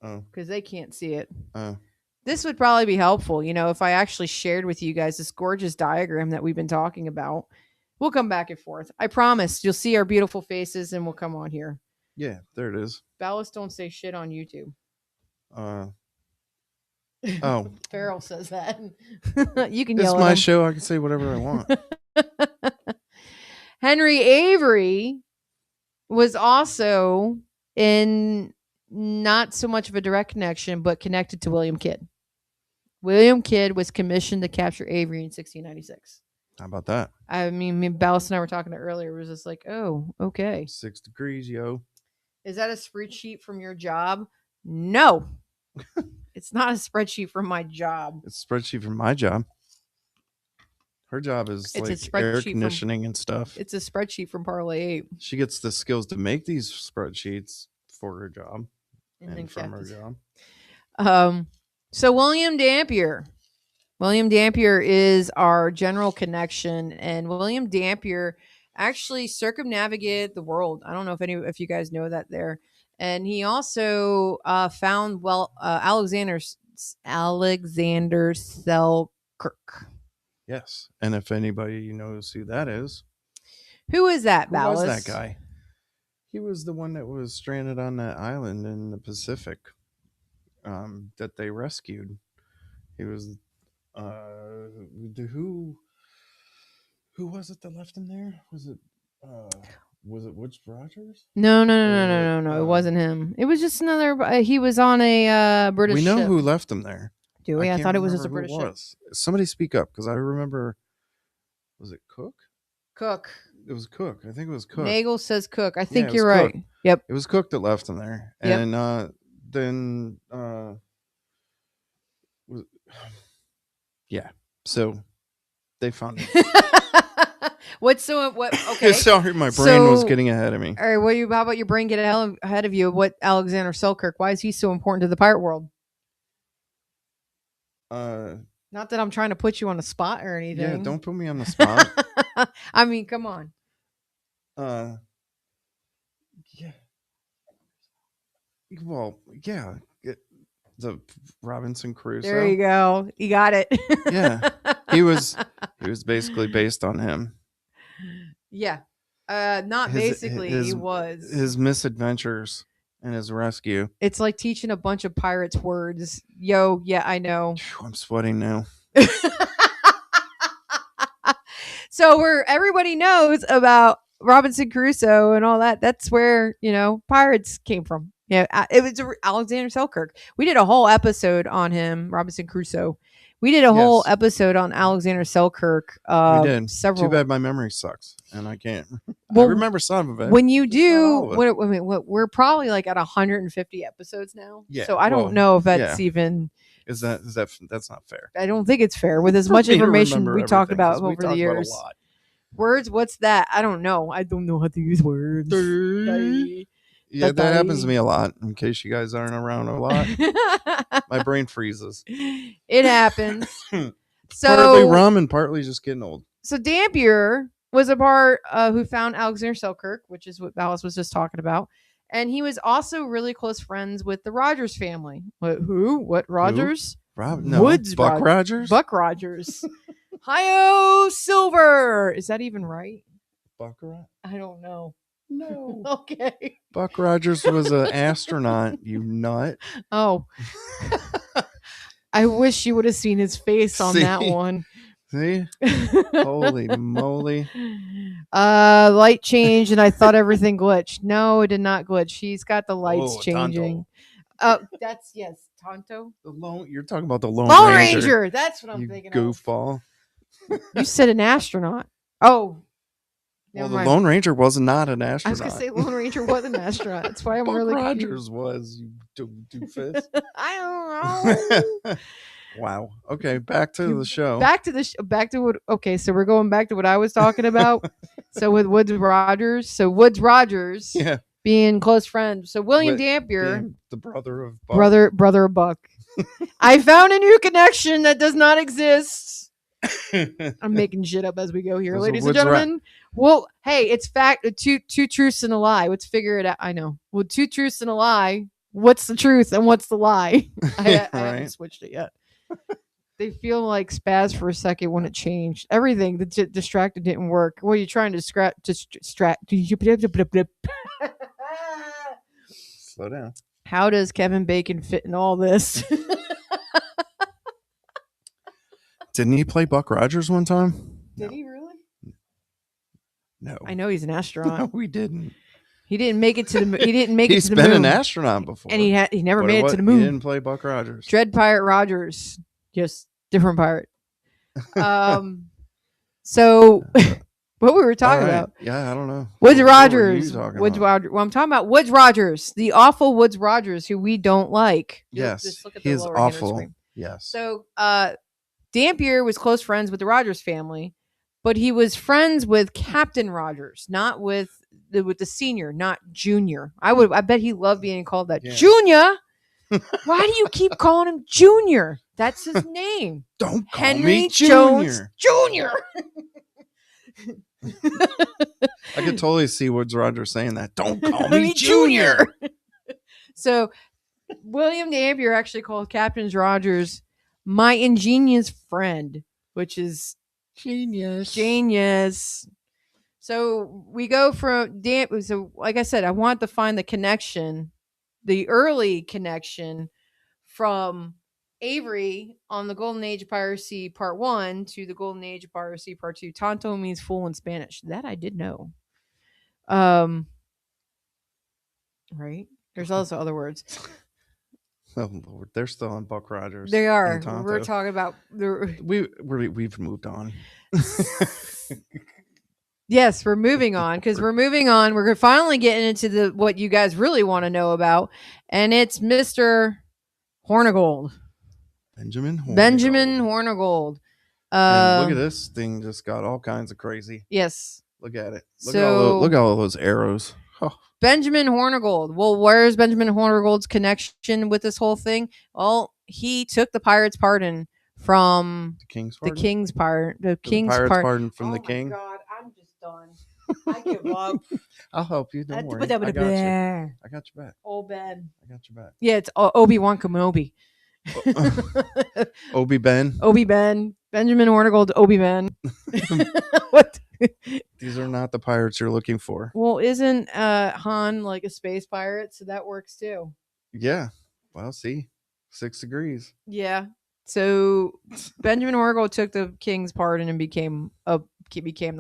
Speaker 1: Oh.
Speaker 2: Because they can't see it.
Speaker 1: Oh.
Speaker 2: This would probably be helpful, if I actually shared with you guys this gorgeous diagram that we've been talking about. We'll come back and forth. I promise you'll see our beautiful faces and we'll come on here.
Speaker 1: Yeah, there it is.
Speaker 2: Ballast don't say shit on YouTube.
Speaker 1: Oh.
Speaker 2: Farrell says that. You can yell
Speaker 1: at him. It's my show. I can say whatever I want.
Speaker 2: Henry Avery was also in not so much of a direct connection, but connected to William Kidd. William Kidd was commissioned to capture Avery in 1696.
Speaker 1: How about that?
Speaker 2: I mean, Ballast and I were talking earlier. It was just like, oh, okay.
Speaker 1: 6 degrees, yo.
Speaker 2: Is that a spreadsheet from your job? No. It's not a spreadsheet from my job.
Speaker 1: It's a spreadsheet from my job. Her job is air conditioning and stuff.
Speaker 2: It's a spreadsheet from Parlay 8.
Speaker 1: She gets the skills to make these spreadsheets for her job and from her job.
Speaker 2: So William Dampier. William Dampier is our general connection, and William Dampier actually circumnavigated the world. I don't know if you guys know that there. And he also found Alexander Selkirk.
Speaker 1: Yes, and if anybody knows who that is,
Speaker 2: who is that?
Speaker 1: Who was that guy? He was the one that was stranded on that island in the Pacific that they rescued. He was who was it that left him there? Was it Was it Woods Rogers?
Speaker 2: No, no, no,
Speaker 1: Or
Speaker 2: no,
Speaker 1: was
Speaker 2: no, no,
Speaker 1: it?
Speaker 2: no. It wasn't him. It was just another. He was on a British
Speaker 1: We know
Speaker 2: ship.
Speaker 1: who left him there.
Speaker 2: Do
Speaker 1: I
Speaker 2: we? I
Speaker 1: can't
Speaker 2: thought it was just
Speaker 1: remember
Speaker 2: a
Speaker 1: who it
Speaker 2: British ship.
Speaker 1: was. Somebody speak up because I remember. Was it Cook?
Speaker 2: Cook.
Speaker 1: It was Cook. I think it was Cook.
Speaker 2: Nagel says Cook. I
Speaker 1: Yeah,
Speaker 2: think
Speaker 1: it was
Speaker 2: you're right.
Speaker 1: Cook.
Speaker 2: Yep.
Speaker 1: It was Cook that left him there,
Speaker 2: Yep.
Speaker 1: and then was, yeah. So they found him.
Speaker 2: What's so what? Okay.
Speaker 1: Sorry, my brain was getting ahead of me.
Speaker 2: All right. What? How about your brain get ahead of you? What Alexander Selkirk? Why is he so important to the pirate world? Not that I'm trying to put you on the spot or anything.
Speaker 1: Yeah, don't put me on the spot.
Speaker 2: I mean, come on.
Speaker 1: Yeah. Well, yeah. The Robinson Crusoe.
Speaker 2: There you go. You got it.
Speaker 1: Yeah. He was basically based on him.
Speaker 2: Yeah. Not basically. He was
Speaker 1: his misadventures and his rescue.
Speaker 2: It's like teaching a bunch of pirates words. Yo, yeah, I know.
Speaker 1: I'm sweating now.
Speaker 2: So where everybody knows about Robinson Crusoe and all that, that's where, pirates came from. Yeah, it was Alexander Selkirk. We did a whole episode on him, Robinson Crusoe. We did a whole episode on Alexander Selkirk.
Speaker 1: We did.
Speaker 2: Several.
Speaker 1: Too bad my memory sucks, and I can't. Well, I remember some of it.
Speaker 2: When you do, we're probably like at 150 episodes now.
Speaker 1: Yeah.
Speaker 2: So I don't know if that's even.
Speaker 1: Is that's not fair?
Speaker 2: I don't think it's fair with as much information we talked about over the years.
Speaker 1: About a lot.
Speaker 2: Words, what's that? I don't know. I don't know how to use words.
Speaker 1: Yeah, that happens to me a lot. In case you guys aren't around a lot, my brain freezes.
Speaker 2: It happens. So
Speaker 1: partly rum and partly just getting old.
Speaker 2: So Dampier was a part who found Alexander Selkirk, which is what Alice was just talking about. And he was also really close friends with the Rogers family. Who? What Rogers?
Speaker 1: Woods Buck Rogers?
Speaker 2: Buck Rogers. Hi-oh Silver. Is that even right?
Speaker 1: Buck Rogers?
Speaker 2: I don't know.
Speaker 1: No.
Speaker 2: Okay.
Speaker 1: Buck Rogers was an astronaut, you nut.
Speaker 2: Oh. I wish you would have seen his face on that one.
Speaker 1: See? Holy moly.
Speaker 2: Light changed and I thought everything glitched. No, it did not glitch. He's got the lights changing. That's yes, Tonto.
Speaker 1: You're talking about the Lone
Speaker 2: Ranger. That's what I'm thinking
Speaker 1: goofball.
Speaker 2: You said an astronaut. Oh.
Speaker 1: Well, the Lone Ranger was not an astronaut.
Speaker 2: I was going to say Lone Ranger was an astronaut. That's why I'm
Speaker 1: Buck
Speaker 2: really
Speaker 1: Rogers was, you doofus.
Speaker 2: I don't know.
Speaker 1: Wow. Okay, back to the show.
Speaker 2: Back to what? Okay, so we're going back to what I was talking about. So with Woods Rogers, yeah, being close friends. So William Dampier,
Speaker 1: the brother of Buck.
Speaker 2: brother of Buck. I found a new connection that does not exist. I'm making shit up as we go here, ladies and gentlemen. Well, hey, it's fact. Two truths and a lie. Let's figure it out. I know. Well, two truths and a lie. What's the truth and what's the lie? I haven't switched it yet. They feel like spaz for a second when it changed. Everything that distracted didn't work. What are you trying to distract?
Speaker 1: Slow down.
Speaker 2: How does Kevin Bacon fit in all this?
Speaker 1: Didn't he play Buck Rogers one time?
Speaker 2: Did he really?
Speaker 1: No.
Speaker 2: I know he's an astronaut.
Speaker 1: No, he didn't.
Speaker 2: He didn't make it to the. He didn't make it to the moon.
Speaker 1: He's been an astronaut before,
Speaker 2: and he never made it to the moon.
Speaker 1: He didn't play Buck Rogers.
Speaker 2: Dread Pirate Rogers, just different pirate. So what we were talking about?
Speaker 1: Yeah, I don't know.
Speaker 2: Woods Rogers. Woods Rogers. Well, I'm talking about Woods Rogers, the awful Woods Rogers, who we don't like.
Speaker 1: Yes,
Speaker 2: just look at
Speaker 1: he's awful. Yes.
Speaker 2: So Dampier was close friends with the Rogers family, but he was friends with Captain Rogers, not with the senior, not Junior. I bet he loved being called that. Yeah. Junior. Why do you keep calling him Junior? That's his name.
Speaker 1: Don't call
Speaker 2: Henry
Speaker 1: me
Speaker 2: Jones Junior.
Speaker 1: I could totally see Woods Rogers saying that. Don't call me Junior.
Speaker 2: So William Dampier actually called Captain Rogers my ingenious friend, which is genius. So we go from so like I said, I want to find the connection, the early connection from Avery on the Golden Age of Piracy Part 1 to the Golden Age of Piracy Part 2. Tonto means fool in Spanish. That I did know. Right. There's also other words.
Speaker 1: Oh Lord, they're still on Buck Rogers.
Speaker 2: They are.
Speaker 1: And Tonto.
Speaker 2: We're talking about the.
Speaker 1: We've moved on.
Speaker 2: Yes, we're moving on because we're moving on. We're finally getting into the what you guys really want to know about, and it's Mr. Hornigold. Benjamin Hornigold.
Speaker 1: And look at this thing, just got all kinds of crazy.
Speaker 2: Yes.
Speaker 1: Look at it. Look
Speaker 2: So
Speaker 1: at all those arrows. Oh.
Speaker 2: Benjamin Hornigold. Well, where's Benjamin Hornigold's connection with this whole thing? Well, he took the pirate's pardon from
Speaker 1: The king's
Speaker 2: the
Speaker 1: pardon.
Speaker 2: king's part. The king's
Speaker 1: pirate's
Speaker 2: part.
Speaker 1: pardon from
Speaker 2: Oh
Speaker 1: the
Speaker 2: my
Speaker 1: king.
Speaker 2: God, I'm just done. I give up.
Speaker 1: I'll help you. Don't worry. I got you. I got your back.
Speaker 2: Oh, Ben.
Speaker 1: I got your back.
Speaker 2: Yeah, it's Obi-Wan Kenobi.
Speaker 1: Obi-Ben.
Speaker 2: Obi-Ben. Benjamin Hornigold, Obi-Ben. What?
Speaker 1: These are not the pirates you're looking for.
Speaker 2: Well, isn't Han like a space pirate? So that works too.
Speaker 1: Yeah. Well, see, 6 degrees.
Speaker 2: Yeah. So Benjamin Hornigold took the king's pardon and became the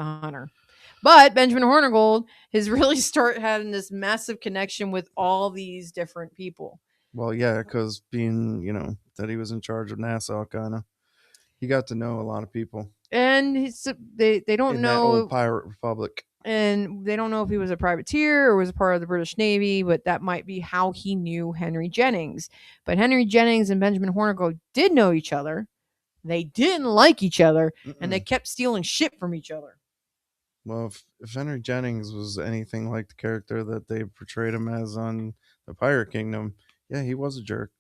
Speaker 2: hunter. But Benjamin Hornigold has really having this massive connection with all these different people.
Speaker 1: Well, yeah, because being, that he was in charge of Nassau, kind of, he got to know a lot of people.
Speaker 2: And they don't
Speaker 1: in
Speaker 2: know
Speaker 1: that old pirate republic.
Speaker 2: And they don't know if he was a privateer or was a part of the British Navy, but that might be how he knew Henry Jennings. But Henry Jennings and Benjamin Hornigold did know each other. They didn't like each other, and they kept stealing shit from each other.
Speaker 1: Well, if Henry Jennings was anything like the character that they portrayed him as on the Pirate Kingdom, yeah, he was a jerk.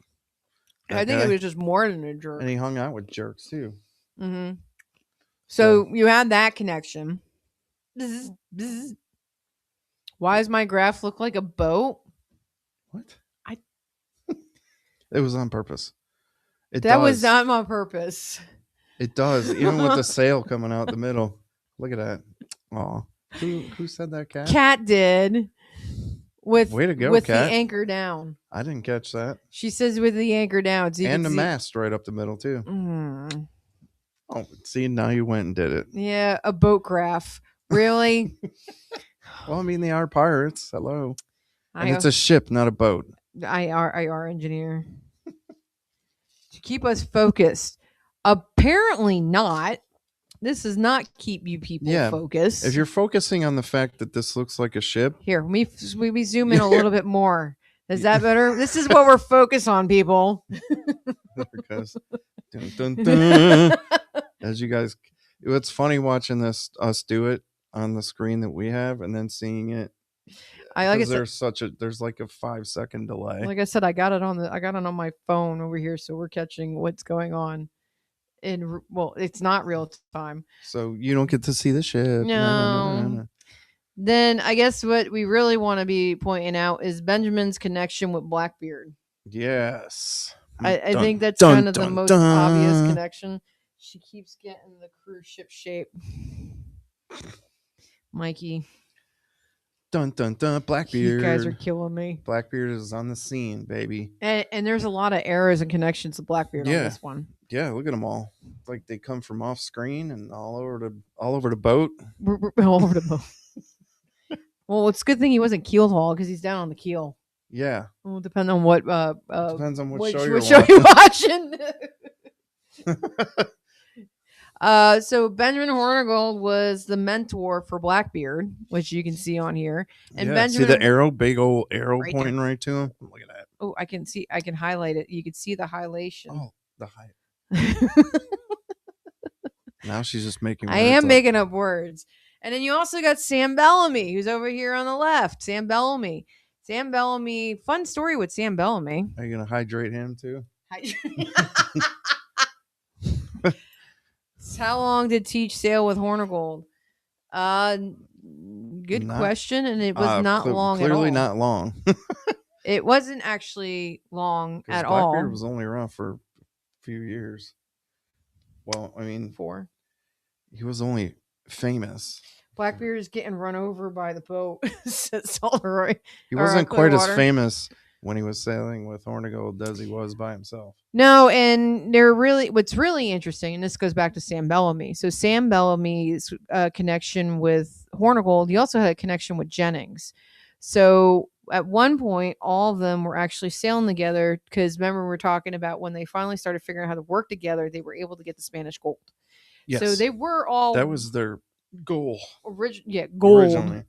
Speaker 2: I think he was just more than a jerk.
Speaker 1: And he hung out with jerks, too.
Speaker 2: Mm-hmm. So you had that connection. Bzz, bzz. Why does my graph look like a boat?
Speaker 1: What? It was on purpose.
Speaker 2: That was not on purpose.
Speaker 1: It does, even with the sail coming out the middle. Look at that. Aw. Who said that, Cat?
Speaker 2: Cat did.
Speaker 1: Way to go,
Speaker 2: with
Speaker 1: Cat.
Speaker 2: the anchor down.
Speaker 1: I didn't catch that.
Speaker 2: She says with the anchor down. So
Speaker 1: and the mast right up the middle, too.
Speaker 2: Mm.
Speaker 1: Oh, see, now you went and did it.
Speaker 2: Yeah, a boat graph. Really?
Speaker 1: Well, I mean, they are pirates. Hello. And it's a ship, not a boat.
Speaker 2: IR engineer. To keep us focused. Apparently not. This does not keep you people focused.
Speaker 1: If you're focusing on the fact that this looks like a ship.
Speaker 2: Here, we zoom in a little bit more. Is that better? This is what we're focused on, people.
Speaker 1: Because dun, dun, dun. As you guys, it's funny watching us do it on the screen that we have and then seeing it. There's like a 5-second delay.
Speaker 2: Like I said, I got it on my phone over here, so we're catching what's going on. It's not real time.
Speaker 1: So you don't get to see the ship.
Speaker 2: No. Then I guess what we really want to be pointing out is Benjamin's connection with Blackbeard.
Speaker 1: Yes.
Speaker 2: I think that's kind of the most obvious connection. She keeps getting the cruise ship shape. Mikey.
Speaker 1: Dun dun dun. Blackbeard.
Speaker 2: You guys are killing me.
Speaker 1: Blackbeard is on the scene, baby.
Speaker 2: And there's a lot of arrows and connections to Blackbeard on this one.
Speaker 1: Yeah, look at them all. It's like they come from off screen and all over the boat.
Speaker 2: All over the boat. Well, it's a good thing he wasn't keel haul because he's down on the keel.
Speaker 1: Yeah.
Speaker 2: Well, depends on what.
Speaker 1: Depends on what show
Speaker 2: you're watching. So Benjamin Hornigold was the mentor for Blackbeard, which you can see on here. And Benjamin,
Speaker 1: see the arrow, big old arrow pointing right to him. Look at that.
Speaker 2: Oh, I can highlight it. You can see the highlightation.
Speaker 1: Oh, the height. Now she's just making words.
Speaker 2: I am making up words. And then you also got Sam Bellamy, who's over here on the left. Sam Bellamy, fun story with Sam Bellamy.
Speaker 1: Are you going to hydrate him too?
Speaker 2: How long did Teach sail with Hornigold? Good question, and it was not long at all.
Speaker 1: Clearly not long.
Speaker 2: It wasn't actually long at all.
Speaker 1: Blackbeard was only around for a few years. Well, I mean,
Speaker 2: 4.
Speaker 1: He was only famous.
Speaker 2: Blackbeard is getting run over by the boat.
Speaker 1: He wasn't quite as famous when he was sailing with Hornigold as he was by himself.
Speaker 2: No, and what's really interesting, and this goes back to Sam Bellamy. So Sam Bellamy's connection with Hornigold, he also had a connection with Jennings. So at one point, all of them were actually sailing together because remember we were talking about when they finally started figuring out how to work together, they were able to get the Spanish gold.
Speaker 1: Yes.
Speaker 2: So they were all
Speaker 1: That was their goal.
Speaker 2: Gold.
Speaker 1: Originally.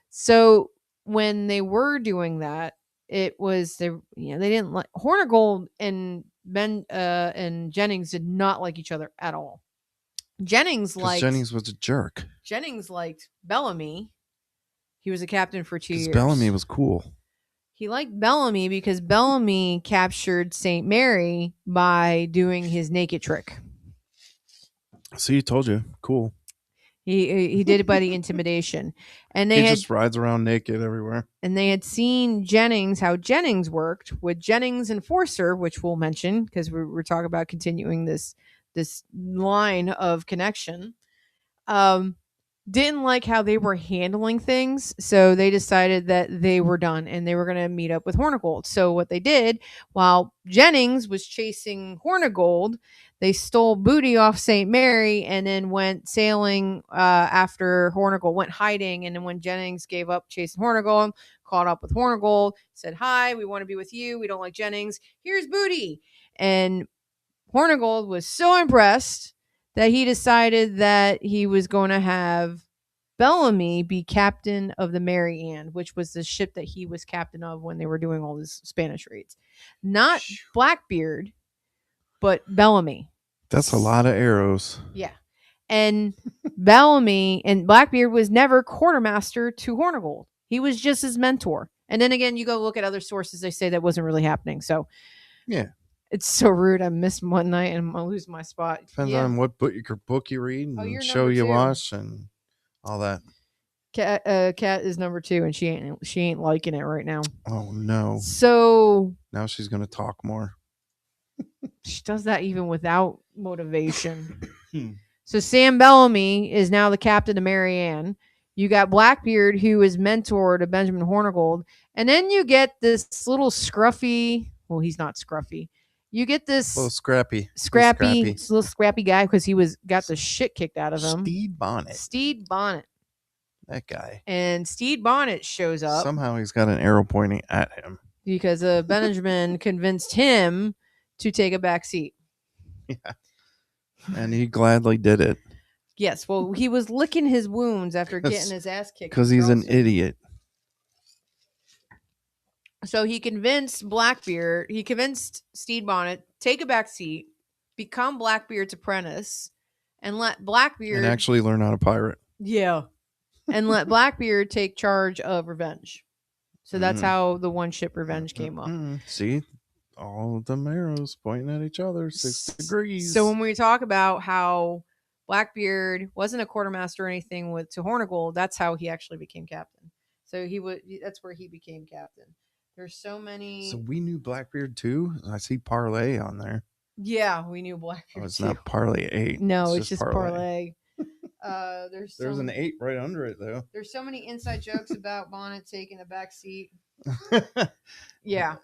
Speaker 2: So when they were doing that, it was they didn't like Hornigold and Jennings did not like each other at all. Jennings
Speaker 1: was a jerk.
Speaker 2: Jennings liked Bellamy. He was a captain for 2 years.
Speaker 1: Bellamy was cool.
Speaker 2: He liked Bellamy because Bellamy captured St. Mary by doing his naked trick.
Speaker 1: See, told you, cool.
Speaker 2: He did it by the intimidation, and
Speaker 1: he just rides around naked everywhere.
Speaker 2: And they had seen how Jennings worked with Jennings Enforcer, which we'll mention because we're talking about continuing this line of connection. Didn't like how they were handling things, so they decided that they were done and they were going to meet up with Hornigold. So what they did, while Jennings was chasing Hornigold, they stole booty off St. Mary and then went sailing after Hornigold, went hiding. And then when Jennings gave up chasing Hornigold, caught up with Hornigold, said, "Hi, we want to be with you. We don't like Jennings. Here's booty." And Hornigold was so impressed that he decided that he was going to have Bellamy be captain of the Mary Ann, which was the ship that he was captain of when they were doing all these Spanish raids. Not Blackbeard, but Bellamy.
Speaker 1: That's a lot of arrows.
Speaker 2: Yeah. And Bellamy and Blackbeard was never quartermaster to Hornigold. He was just his mentor. And then again, you go look at other sources, they say that wasn't really happening. So
Speaker 1: yeah.
Speaker 2: It's so rude. I missed one night and I'm gonna lose my spot.
Speaker 1: Depends on what book you read and show you watch and all that.
Speaker 2: Kat is number 2 and she ain't liking it right now.
Speaker 1: Oh no.
Speaker 2: So
Speaker 1: now she's gonna talk more.
Speaker 2: She does that even without motivation. So Sam Bellamy is now the captain of Mary Ann. You got Blackbeard, who is mentor to Benjamin Hornigold, and then you get this little scruffy. Well, he's not scruffy. You get this
Speaker 1: little scrappy
Speaker 2: little scrappy guy because he got the shit kicked out of him.
Speaker 1: Stede Bonnet. That guy.
Speaker 2: And Stede Bonnet shows up.
Speaker 1: Somehow he's got an arrow pointing at him
Speaker 2: because Benjamin convinced him to take a back seat.
Speaker 1: Yeah. And he gladly did it.
Speaker 2: Yes. Well, he was licking his wounds after getting his ass kicked.
Speaker 1: Because he's an idiot.
Speaker 2: So he convinced Blackbeard, he convinced Stede Bonnet, take a back seat, become Blackbeard's apprentice, and let Blackbeard...
Speaker 1: And actually learn how to pirate.
Speaker 2: Yeah. And let Blackbeard take charge of Revenge. So that's how the one ship Revenge came up.
Speaker 1: See? All of them arrows pointing at each other, 6 degrees.
Speaker 2: So when we talk about how Blackbeard wasn't a quartermaster or anything to Hornigold, that's how he actually became captain. So that's where he became captain. There's so many.
Speaker 1: So we knew Blackbeard too. I see Parlay on there.
Speaker 2: Yeah, we knew Blackbeard.
Speaker 1: Oh, it's not Parlay 8.
Speaker 2: No, it's just Parlay.
Speaker 1: There's an 8 right under it though.
Speaker 2: There's so many inside jokes about Bonnet taking a back seat. Yeah.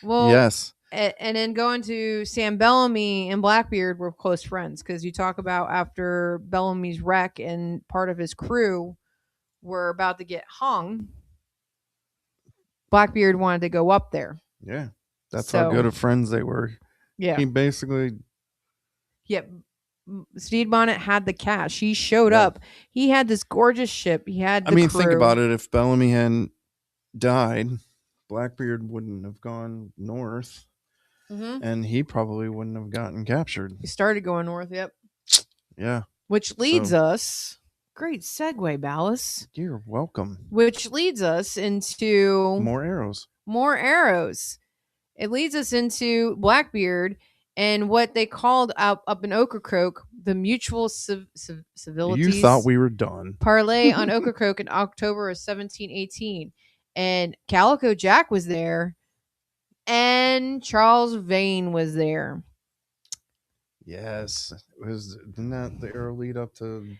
Speaker 2: Well,
Speaker 1: yes.
Speaker 2: And then going to Sam Bellamy and Blackbeard were close friends because you talk about after Bellamy's wreck and part of his crew were about to get hung. Blackbeard wanted to go up there.
Speaker 1: Yeah. That's how good of friends they were.
Speaker 2: Yeah.
Speaker 1: He basically...
Speaker 2: Yeah. Stede Bonnet had the cash. He showed up. He had this gorgeous ship. He had the crew.
Speaker 1: Think about it. If Bellamy hadn't died, Blackbeard wouldn't have gone north. Mm-hmm. And he probably wouldn't have gotten captured.
Speaker 2: He started going north, yep.
Speaker 1: Yeah.
Speaker 2: Which leads us... Great segue, Ballas.
Speaker 1: You're welcome.
Speaker 2: Which leads us into...
Speaker 1: More arrows.
Speaker 2: It leads us into Blackbeard and what they called up in Ocracoke, the mutual civilities.
Speaker 1: You thought we were done.
Speaker 2: Parlay on Ocracoke in October of 1718. And Calico Jack was there. And Charles Vane was there.
Speaker 1: Yes. Didn't that the arrow lead up to...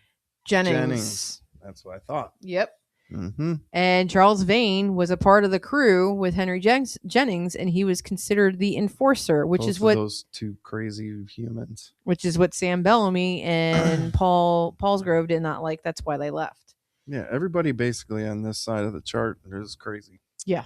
Speaker 2: Jennings.
Speaker 1: That's what I thought.
Speaker 2: Yep.
Speaker 1: Mm-hmm.
Speaker 2: And Charles Vane was a part of the crew with Henry Jennings, and he was considered the enforcer, which
Speaker 1: Both
Speaker 2: is
Speaker 1: of
Speaker 2: what
Speaker 1: those two crazy humans.
Speaker 2: Sam Bellamy and Paulsgrove did not like. That's why they left.
Speaker 1: Yeah, everybody basically on this side of the chart is crazy.
Speaker 2: Yeah.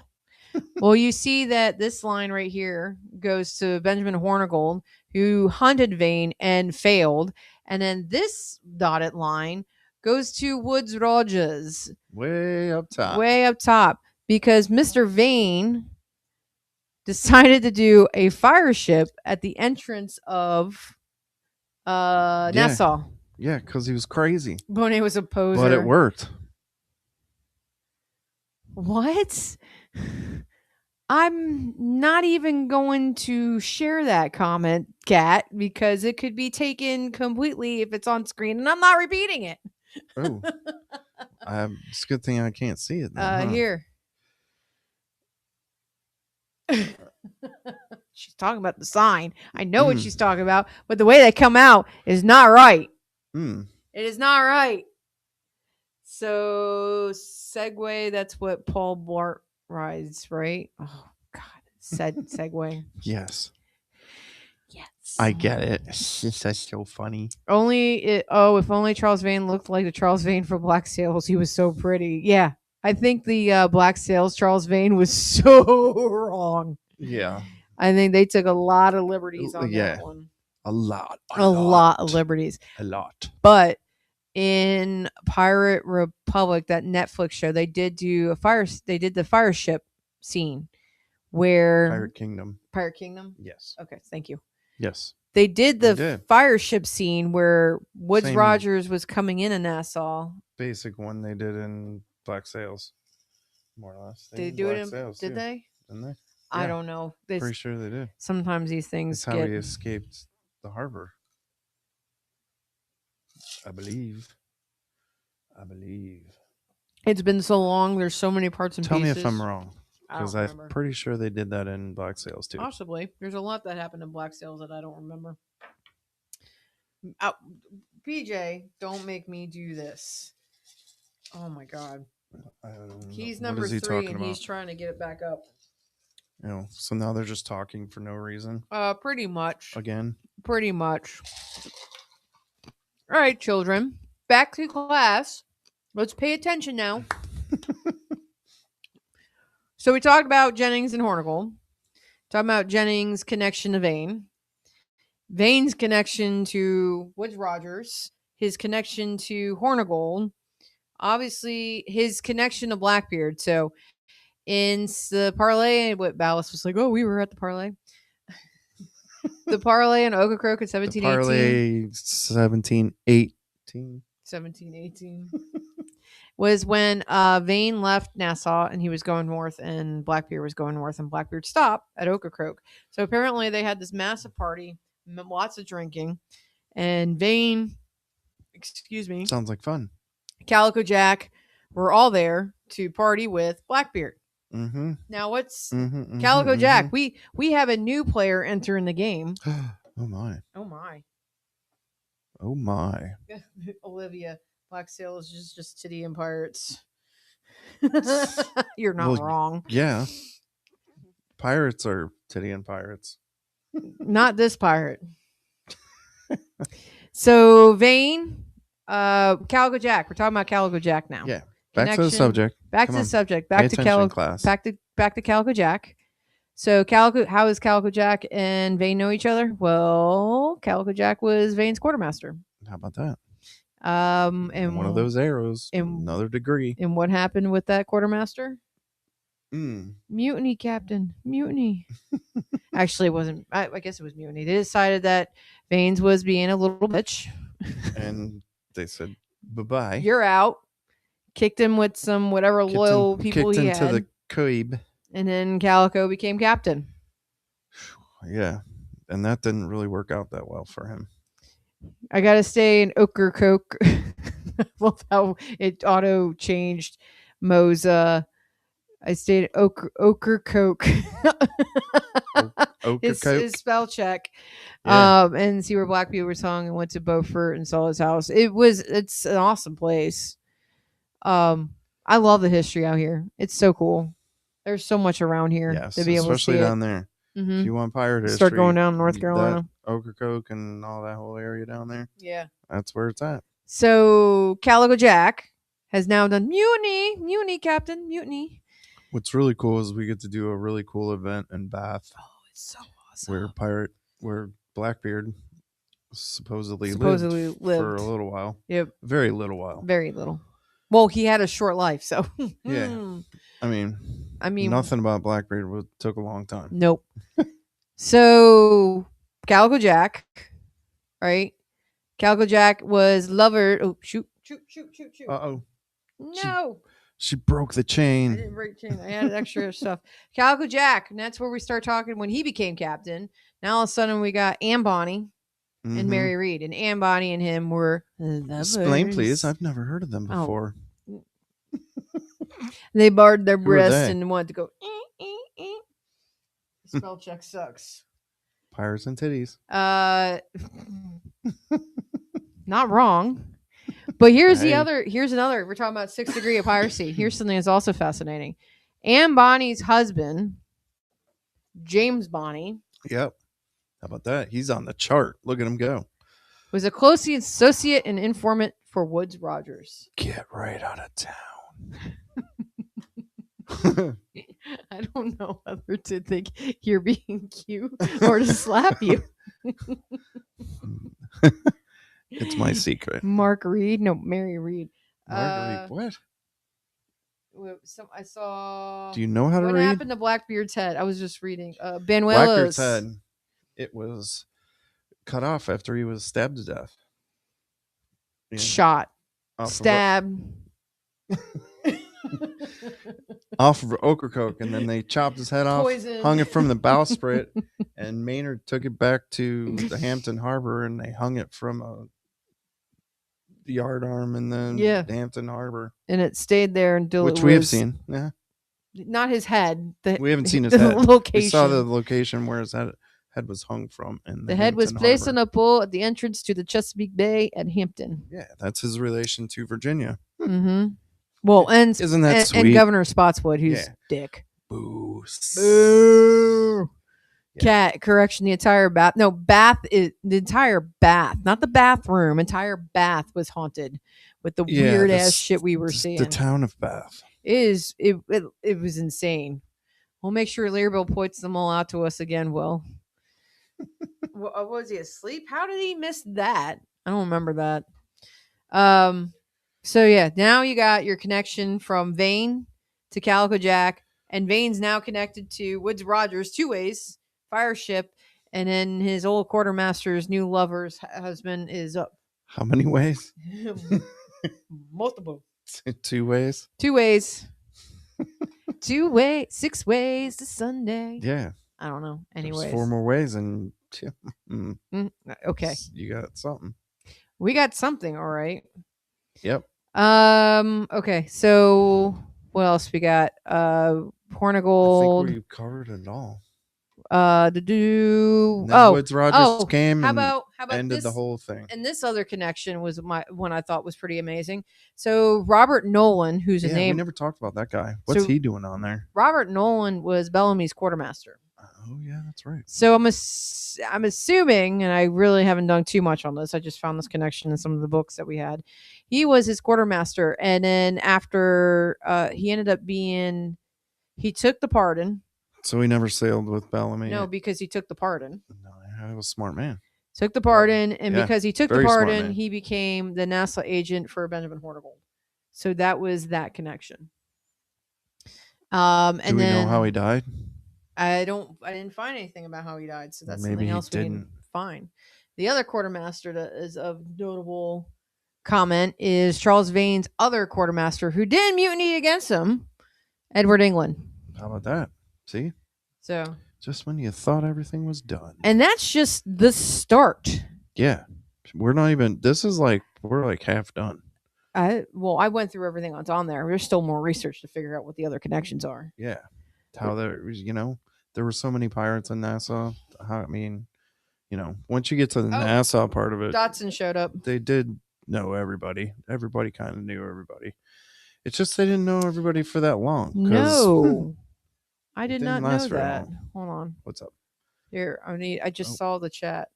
Speaker 2: Well, you see that this line right here goes to Benjamin Hornigold, who hunted Vane and failed. And then this dotted line goes to Woodes Rogers,
Speaker 1: Way up top.
Speaker 2: way up top, because Mr. Vane decided to do a fire ship at the entrance of Nassau.
Speaker 1: Yeah, because he was crazy.
Speaker 2: Bonet was a poser.
Speaker 1: But it worked.
Speaker 2: What? I'm not even going to share that comment, Kat, because it could be taken completely if it's on screen, and I'm not repeating it.
Speaker 1: Oh. It's a good thing I can't see it now.
Speaker 2: Here. She's talking about the sign. I know what she's talking about, but the way they come out is not right. It is not right. So, Segway, that's what Paul Blart rides, right? Oh, God. Segway.
Speaker 1: Yes.
Speaker 2: Yes.
Speaker 1: I get it. That's so funny.
Speaker 2: If only Charles Vane looked like the Charles Vane for Black Sails. He was so pretty. Yeah. I think the Black Sails Charles Vane was so wrong.
Speaker 1: Yeah.
Speaker 2: I think they took a lot of liberties on that one.
Speaker 1: A lot
Speaker 2: of liberties.
Speaker 1: A lot.
Speaker 2: But in Pirate Republic, that Netflix show, they did the fire ship scene where
Speaker 1: Pirate Kingdom?
Speaker 2: Yes. Okay, thank you.
Speaker 1: Yes.
Speaker 2: They did the fire ship scene where Woodes Rogers was coming in Nassau.
Speaker 1: Basic one they did in Black Sails. More or less.
Speaker 2: They do it in Sails, did they?
Speaker 1: Didn't they?
Speaker 2: I don't know.
Speaker 1: Pretty sure they did.
Speaker 2: Sometimes these things
Speaker 1: That's how he escaped the harbor. I believe.
Speaker 2: It's been so long. There's so many parts and
Speaker 1: pieces. Tell me if I'm wrong. Because I'm pretty sure they did that in Black Sails too.
Speaker 2: Possibly. There's a lot that happened in Black Sails that I don't remember. PJ, don't make me do this. Oh my God. He's number 3 and he's trying to get it back up.
Speaker 1: So now they're just talking for no reason?
Speaker 2: Pretty much.
Speaker 1: Again?
Speaker 2: Pretty much. All right, children. Back to class. Let's pay attention now. So we talked about Jennings and Hornigold. Talking about Jennings' connection to Vane. Vane's connection to Woodes Rogers. His connection to Hornigold. Obviously, his connection to Blackbeard. So in the parlay, what Ballast was like, we were at the parlay. The parlay in Ocracoke in 1718. The
Speaker 1: parlay 1718.
Speaker 2: Was when Vane left Nassau and he was going north and Blackbeard was going north and Blackbeard stopped at Ocracoke. So apparently they had this massive party, lots of drinking, and Vane,
Speaker 1: sounds like fun.
Speaker 2: Calico Jack were all there to party with Blackbeard.
Speaker 1: Mm-hmm.
Speaker 2: Now what's Calico Jack? We have a new player entering the game.
Speaker 1: Oh my.
Speaker 2: Olivia, Black Sails is just titty and pirates. You're not wrong.
Speaker 1: Yeah. Pirates are titty and pirates.
Speaker 2: Not this pirate. So Vane, Calico Jack. We're talking about Calico Jack now.
Speaker 1: Yeah. Back to the subject.
Speaker 2: Back to Calico Jack. So how is Calico Jack and Vane know each other? Well, Calico Jack was Vane's quartermaster.
Speaker 1: How about that?
Speaker 2: And
Speaker 1: one of those arrows, another degree.
Speaker 2: And what happened with that quartermaster? Mutiny, Captain. Mutiny. Actually, it wasn't. I guess it was mutiny. They decided that Vane's was being a little bitch.
Speaker 1: And they said, bye-bye.
Speaker 2: You're out. Kicked him with some whatever loyal people he had.
Speaker 1: Kicked into the Coib.
Speaker 2: And then Calico became captain.
Speaker 1: Yeah. And that didn't really work out that well for him.
Speaker 2: I got to stay in Ocracoke. Well, how it auto changed Moza. I stayed at Ocracoke. His spell check. Yeah. And see where Blackbeard was hung and went to Beaufort and saw his house. It's an awesome place. I love the history out here. It's so cool. There's so much around here
Speaker 1: Yes,
Speaker 2: to be able to
Speaker 1: especially
Speaker 2: see it.
Speaker 1: down there. If
Speaker 2: Mm-hmm.
Speaker 1: you want pirate
Speaker 2: Start
Speaker 1: history,
Speaker 2: going down North
Speaker 1: that
Speaker 2: Carolina.
Speaker 1: Ocracoke and all that whole area down there,
Speaker 2: Yeah.
Speaker 1: that's where it's at.
Speaker 2: So Calico Jack has now done mutiny, Captain, mutiny.
Speaker 1: What's really cool is we get to do a really cool event in Bath
Speaker 2: Oh, it's so awesome.
Speaker 1: where Blackbeard supposedly
Speaker 2: lived
Speaker 1: for a little while.
Speaker 2: Yep.
Speaker 1: Very little while.
Speaker 2: Very little. Well, he had a short life, so
Speaker 1: Yeah. I mean, nothing about Blackbeard took a long time.
Speaker 2: Nope. So Calico Jack, right? Calico Jack was lover. Oh, shoot.
Speaker 1: Uh-oh.
Speaker 2: No.
Speaker 1: She broke the
Speaker 2: I
Speaker 1: chain.
Speaker 2: didn't break the chain. I had extra stuff. Calico Jack, and that's where we start talking when he became captain. Now all of a sudden we got Anne Bonny and Mary Read, and Anne Bonny and him were lovers.
Speaker 1: Explain, please. I've never heard of them before.
Speaker 2: Oh. They barred their breasts and wanted to go. Spell check sucks.
Speaker 1: Pirates and titties.
Speaker 2: Not wrong. But here's another. We're talking about 6th degree of piracy. Here's something that's also fascinating. Anne Bonny's husband, James Bonny.
Speaker 1: Yep. How about that? He's on the chart. Look at him go.
Speaker 2: Was a close associate and informant for Woodes Rogers.
Speaker 1: Get right out of town.
Speaker 2: I don't know whether to think you're being cute or to slap you.
Speaker 1: It's my secret.
Speaker 2: Mary Read.
Speaker 1: What?
Speaker 2: I saw.
Speaker 1: Do you know how to read?
Speaker 2: What happened to Blackbeard's head? I was just reading. Banuelos.
Speaker 1: Blackbeard's head. It was cut off after he was stabbed to death.
Speaker 2: Yeah. Shot. Stabbed.
Speaker 1: Off of Ocracoke, and then they chopped his head off, hung it from the bowsprit, and Maynard took it back to the Hampton Harbor, and they hung it from the yardarm in the Hampton Harbor,
Speaker 2: and it stayed there until
Speaker 1: which we have seen. Yeah,
Speaker 2: not his head.
Speaker 1: We haven't seen his head.
Speaker 2: Location.
Speaker 1: We saw the location where his head was hung from, and
Speaker 2: the head was placed on a pole at the entrance to the Chesapeake Bay at Hampton.
Speaker 1: Yeah, that's his relation to Virginia.
Speaker 2: Mm-hmm. Well, and
Speaker 1: isn't that sweet?
Speaker 2: And Governor Spotswood, who's dick.
Speaker 1: Boo.
Speaker 2: Boo. Yeah. Cat, correction, the entire bath. No, bath is the entire bath, not the bathroom. Entire bath was haunted with the weird ass shit we were seeing.
Speaker 1: The town of Bath.
Speaker 2: It was insane. We'll make sure Learbill points them all out to us again, Will. Was he asleep? How did he miss that? I don't remember that. So yeah, now you got your connection from Vane to Calico Jack, and Vane's now connected to Woodes Rogers 2 ways, fire ship, and then his old quartermaster's new lover's husband is up.
Speaker 1: How many ways?
Speaker 2: Multiple.
Speaker 1: 2 ways.
Speaker 2: 2 ways. 2 ways. 6 ways to Sunday.
Speaker 1: Yeah.
Speaker 2: I don't know. Anyways,
Speaker 1: there's 4 more ways, and
Speaker 2: okay,
Speaker 1: you got something.
Speaker 2: We got something. All right.
Speaker 1: Yep.
Speaker 2: Okay, so what else we got? Portugal.
Speaker 1: I think we covered it all.
Speaker 2: Woodes
Speaker 1: Rogers came and
Speaker 2: how about
Speaker 1: ended the whole thing.
Speaker 2: And this other connection was one I thought was pretty amazing. So Robert Nolan, who's a name
Speaker 1: we never talked about that guy. What's he doing on there?
Speaker 2: Robert Nolan was Bellamy's quartermaster.
Speaker 1: Oh yeah, that's right.
Speaker 2: So I'm assuming, and I really haven't done too much on this. I just found this connection in some of the books that we had. He was his quartermaster, and then after he ended up being, he took the pardon.
Speaker 1: So he never sailed with Bellamy.
Speaker 2: No, because he took the pardon.
Speaker 1: No, he was a smart man.
Speaker 2: Took the pardon, and because he took the pardon, he became the Nassau agent for Benjamin Hornigold. So that was that connection. And
Speaker 1: do we know how he died?
Speaker 2: I didn't find anything about how he died, so that's something else we didn't find. The other quartermaster that is of notable comment is Charles Vane's other quartermaster who did mutiny against him, Edward England.
Speaker 1: How about that? See?
Speaker 2: So
Speaker 1: just when you thought everything was done.
Speaker 2: And that's just the start.
Speaker 1: Yeah. We're not even, we're like half done.
Speaker 2: I went through everything that's on there. There's still more research to figure out what the other connections are.
Speaker 1: Yeah. How there were so many pirates in Nassau. Once you get to the Nassau part of it,
Speaker 2: Dotson showed up.
Speaker 1: They did know everybody. Everybody kind of knew everybody. It's just they didn't know everybody for that long because
Speaker 2: No, I
Speaker 1: it
Speaker 2: did
Speaker 1: didn't
Speaker 2: not know
Speaker 1: last very
Speaker 2: that.
Speaker 1: long.
Speaker 2: Hold on.
Speaker 1: What's up?
Speaker 2: Here, I just
Speaker 1: Oh,
Speaker 2: saw the chat.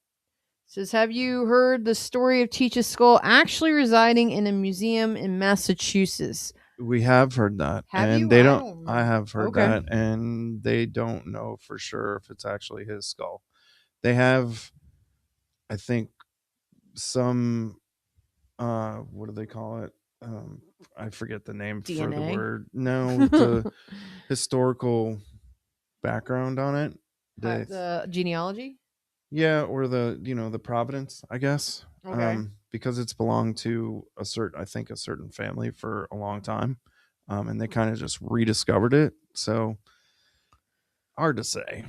Speaker 2: It says, have you heard the story of Teach's skull actually residing in a museum in Massachusetts?
Speaker 1: we have heard that,
Speaker 2: Have
Speaker 1: and
Speaker 2: you?
Speaker 1: they
Speaker 2: I
Speaker 1: don't.
Speaker 2: don't
Speaker 1: I
Speaker 2: remember.
Speaker 1: have heard
Speaker 2: Okay.
Speaker 1: that, and they don't know for sure if it's actually his skull. They have, I think, some. What do they call it? I forget the name for the
Speaker 2: DNA.
Speaker 1: word. No, the historical background on it. They,
Speaker 2: The genealogy.
Speaker 1: yeah, or the providence, I guess.
Speaker 2: Okay.
Speaker 1: Because it's belonged to I think a certain family for a long time. And they kind of just rediscovered it. So hard to say.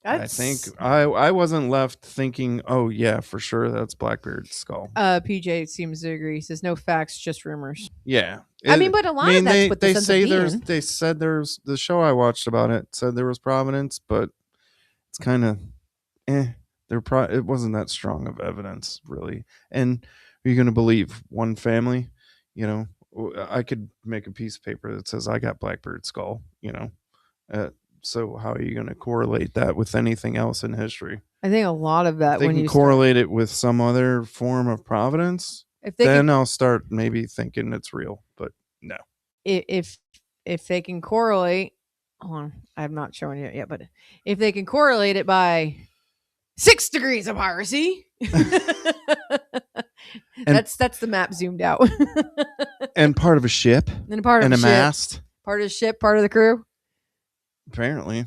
Speaker 1: I think
Speaker 2: That's
Speaker 1: I wasn't left thinking, oh yeah, for sure that's Blackbeard's skull.
Speaker 2: PJ seems to agree. He says no facts, just rumors.
Speaker 1: Yeah.
Speaker 2: I mean,
Speaker 1: It,
Speaker 2: but a
Speaker 1: I
Speaker 2: lot of
Speaker 1: mean
Speaker 2: that's
Speaker 1: they
Speaker 2: what this
Speaker 1: they
Speaker 2: ends up
Speaker 1: say
Speaker 2: being.
Speaker 1: they said there's the show I watched about it said there was providence, but it's kind of it wasn't that strong of evidence really. And are you going to believe one family? You know, I could make a piece of paper that says I got Blackbeard skull. Uh, so how are you going to correlate that with anything else in history?
Speaker 2: I think a lot of
Speaker 1: If
Speaker 2: that
Speaker 1: they
Speaker 2: when
Speaker 1: can
Speaker 2: you start,
Speaker 1: correlate it with some other form of providence,
Speaker 2: if they can,
Speaker 1: then I'll start maybe thinking it's real. But no.
Speaker 2: if if they can correlate, hold on, I'm not showing you it yet, but if they can correlate it by 6 degrees of piracy,
Speaker 1: and
Speaker 2: that's the map zoomed out.
Speaker 1: and part of a ship
Speaker 2: And a part of
Speaker 1: and
Speaker 2: a
Speaker 1: a
Speaker 2: ship,
Speaker 1: mast,
Speaker 2: part of the ship, part of the crew.
Speaker 1: apparently.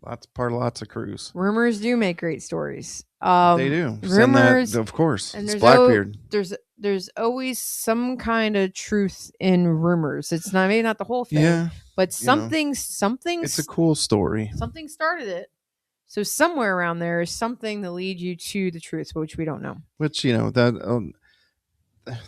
Speaker 1: Lots of crews.
Speaker 2: Rumors do make great stories.
Speaker 1: They do. Send that,
Speaker 2: Rumors,
Speaker 1: of course.
Speaker 2: and
Speaker 1: It's Blackbeard.
Speaker 2: there's always some kind of truth in rumors. It's not maybe not the whole thing,
Speaker 1: Yeah,
Speaker 2: but
Speaker 1: it's a cool story.
Speaker 2: something started it. So somewhere around there is something to lead you to the truth, which we don't know.
Speaker 1: Which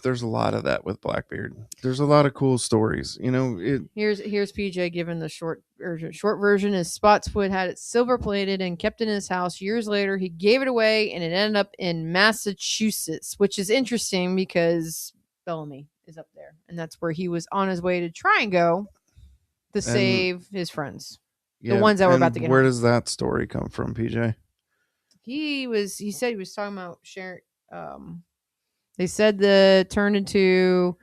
Speaker 1: there's a lot of that with Blackbeard. There's a lot of cool stories.
Speaker 2: Here's PJ given the short version. Short version is Spotswood had it silver plated and kept in his house. Years later, he gave it away, and it ended up in Massachusetts, which is interesting because Bellamy is up there, and that's where he was on his way to try and go to
Speaker 1: And
Speaker 2: save his friends, the
Speaker 1: yeah,
Speaker 2: ones that were about to
Speaker 1: and
Speaker 2: get
Speaker 1: where
Speaker 2: home.
Speaker 1: does that story come from, PJ?
Speaker 2: He said he was talking about sharing. They said the turned into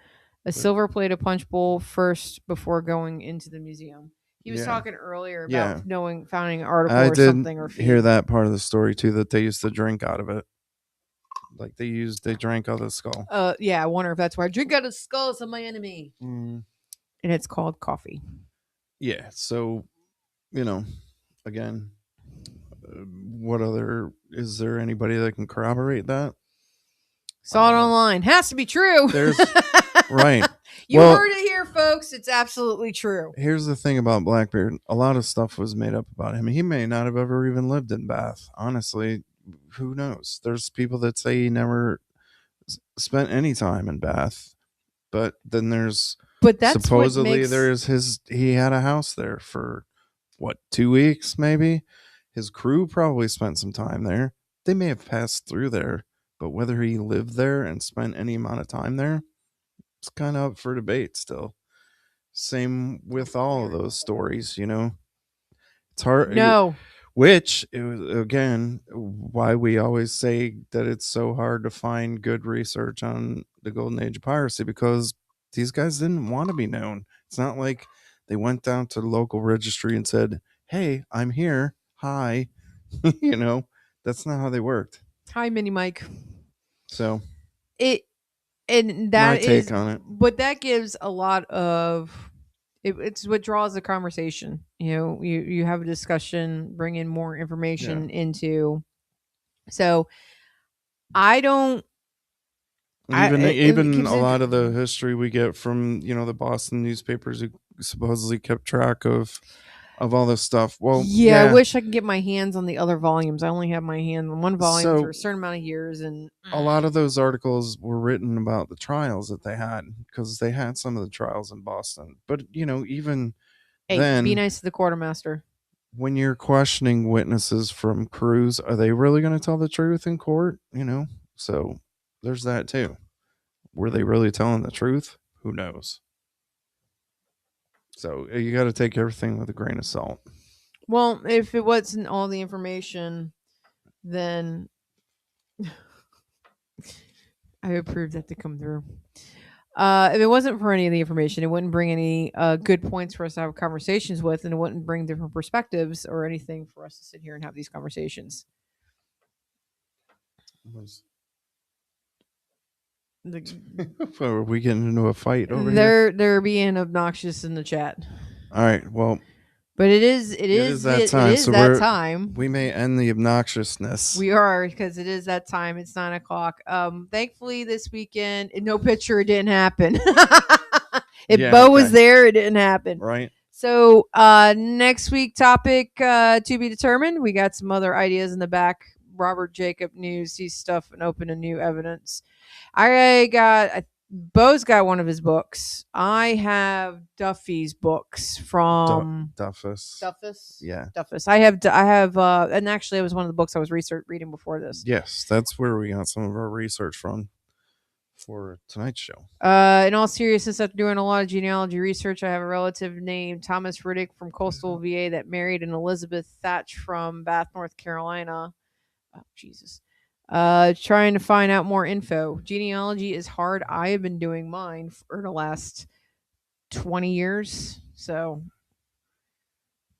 Speaker 2: a silver plated punch bowl first before going into the museum. He was
Speaker 1: Yeah,
Speaker 2: talking earlier
Speaker 1: yeah.
Speaker 2: about finding an article
Speaker 1: I
Speaker 2: or
Speaker 1: did
Speaker 2: something or
Speaker 1: hear
Speaker 2: feed.
Speaker 1: that part of the story too. That they used to drink out of it. Like they drank out of the skull.
Speaker 2: Yeah, I wonder if that's why I drink out of skulls of my enemy. And it's called coffee.
Speaker 1: Yeah. So, again, what other is there anybody that can corroborate that?
Speaker 2: Saw it online. Has to be true.
Speaker 1: There's right.
Speaker 2: You heard it here, folks. It's absolutely true.
Speaker 1: Here's the thing about Blackbeard. A lot of stuff was made up about him. He may not have ever even lived in Bath. Honestly, who knows? There's people that say he never spent any time in Bath. But then
Speaker 2: that's
Speaker 1: supposedly he had a house there for what, 2 weeks maybe? His crew probably spent some time there. They may have passed through there, but whether he lived there and spent any amount of time there, it's kind of up for debate still. Same with all of those stories, It's hard.
Speaker 2: No.
Speaker 1: Which, again, why we always say that it's so hard to find good research on the Golden Age of Piracy, because these guys didn't want to be known. It's not like they went down to the local registry and said, "Hey, I'm here. Hi." That's not how they worked.
Speaker 2: Hi, Mini Mike.
Speaker 1: So
Speaker 2: and
Speaker 1: my
Speaker 2: that
Speaker 1: take
Speaker 2: is,
Speaker 1: on it.
Speaker 2: but that gives a lot of it's what draws the conversation. You have a discussion, bring in more information into. So I don't.
Speaker 1: Even a lot of the history we get from the Boston newspapers who supposedly kept track of all this stuff. Well,
Speaker 2: yeah, I wish I could get my hands on the other volumes. I only have my hand on one volume for a certain amount of years, and
Speaker 1: a lot of those articles were written about the trials that they had, because they had some of the trials in Boston. But even then,
Speaker 2: be nice to the quartermaster.
Speaker 1: When you're questioning witnesses from crews, are they really going to tell the truth in court? So there's that too. Were they really telling the truth? who knows? So you got to take everything with a grain of salt.
Speaker 2: Well, if it wasn't all the information, then I approve that to come through. If it wasn't for any of the information, it wouldn't bring any good points for us to have conversations with, and it wouldn't bring different perspectives or anything for us to sit here and have these conversations.
Speaker 1: Are we getting into a fight over here?
Speaker 2: They're being obnoxious in the chat.
Speaker 1: All right. Well,
Speaker 2: but it is that time.
Speaker 1: We may end the obnoxiousness.
Speaker 2: We are, because it is that time. It's 9:00. Thankfully, this weekend, no picture, it didn't happen. If Bo was there, it didn't happen.
Speaker 1: Right.
Speaker 2: So next week topic to be determined. We got some other ideas in the back. Robert Jacob news. He's stuff and open a new evidence. Bo's got one of his books. I have Duffy's books from
Speaker 1: Duffus. Yeah.
Speaker 2: Duffus. I have, and actually, it was one of the books I was reading before this.
Speaker 1: Yes, that's where we got some of our research from for tonight's show.
Speaker 2: In all seriousness, after doing a lot of genealogy research, I have a relative named Thomas Riddick from Coastal VA that married an Elizabeth Thatch from Bath, North Carolina. Oh, Jesus. Trying to find out more info. Genealogy is hard. I have been doing mine for the last 20 years. So,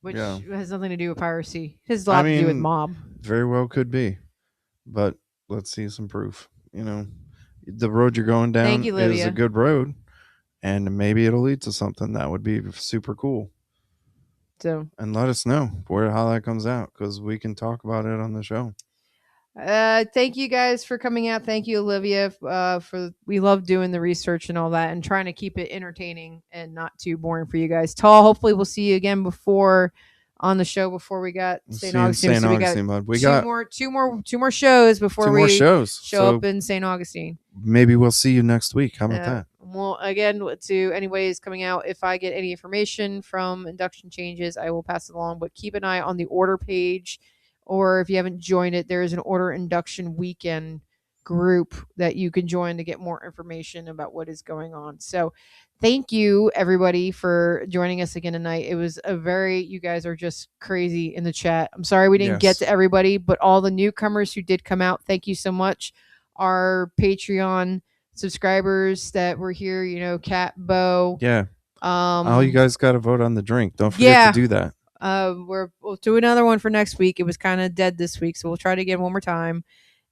Speaker 2: which has nothing to do with piracy. It has a lot to do with mob.
Speaker 1: Very well could be. But let's see some proof. The road you're going down is a good road, and maybe it'll lead to something that would be super cool.
Speaker 2: So,
Speaker 1: and let us know how that comes out, because we can talk about it on the show.
Speaker 2: Thank you guys for coming out. Thank you, Olivia. We love doing the research and all that, and trying to keep it entertaining and not too boring for you guys. Tall, hopefully we'll see you again on the show before we got St. Augustine.
Speaker 1: So we got
Speaker 2: two more shows before we show up in St. Augustine.
Speaker 1: Maybe we'll see you next week. How about that?
Speaker 2: Well, again, to anyways coming out, if I get any information from induction changes, I will pass it along. But keep an eye on the order page. Or if you haven't joined it, there is an order induction weekend group that you can join to get more information about what is going on. So thank you, everybody, for joining us again tonight. It was you guys are just crazy in the chat. I'm sorry we didn't get to everybody, but all the newcomers who did come out, thank you so much. Our Patreon subscribers that were here, Kat, Bo.
Speaker 1: Yeah. All you guys got to vote on the drink. Don't forget to do that.
Speaker 2: We'll do another one for next week. It was kind of dead this week, so we'll try to get one more time.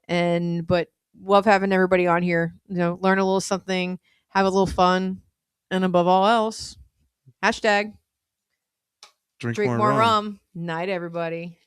Speaker 2: But love having everybody on here. Learn a little something, have a little fun, and above all else, # drink more rum. Night, everybody.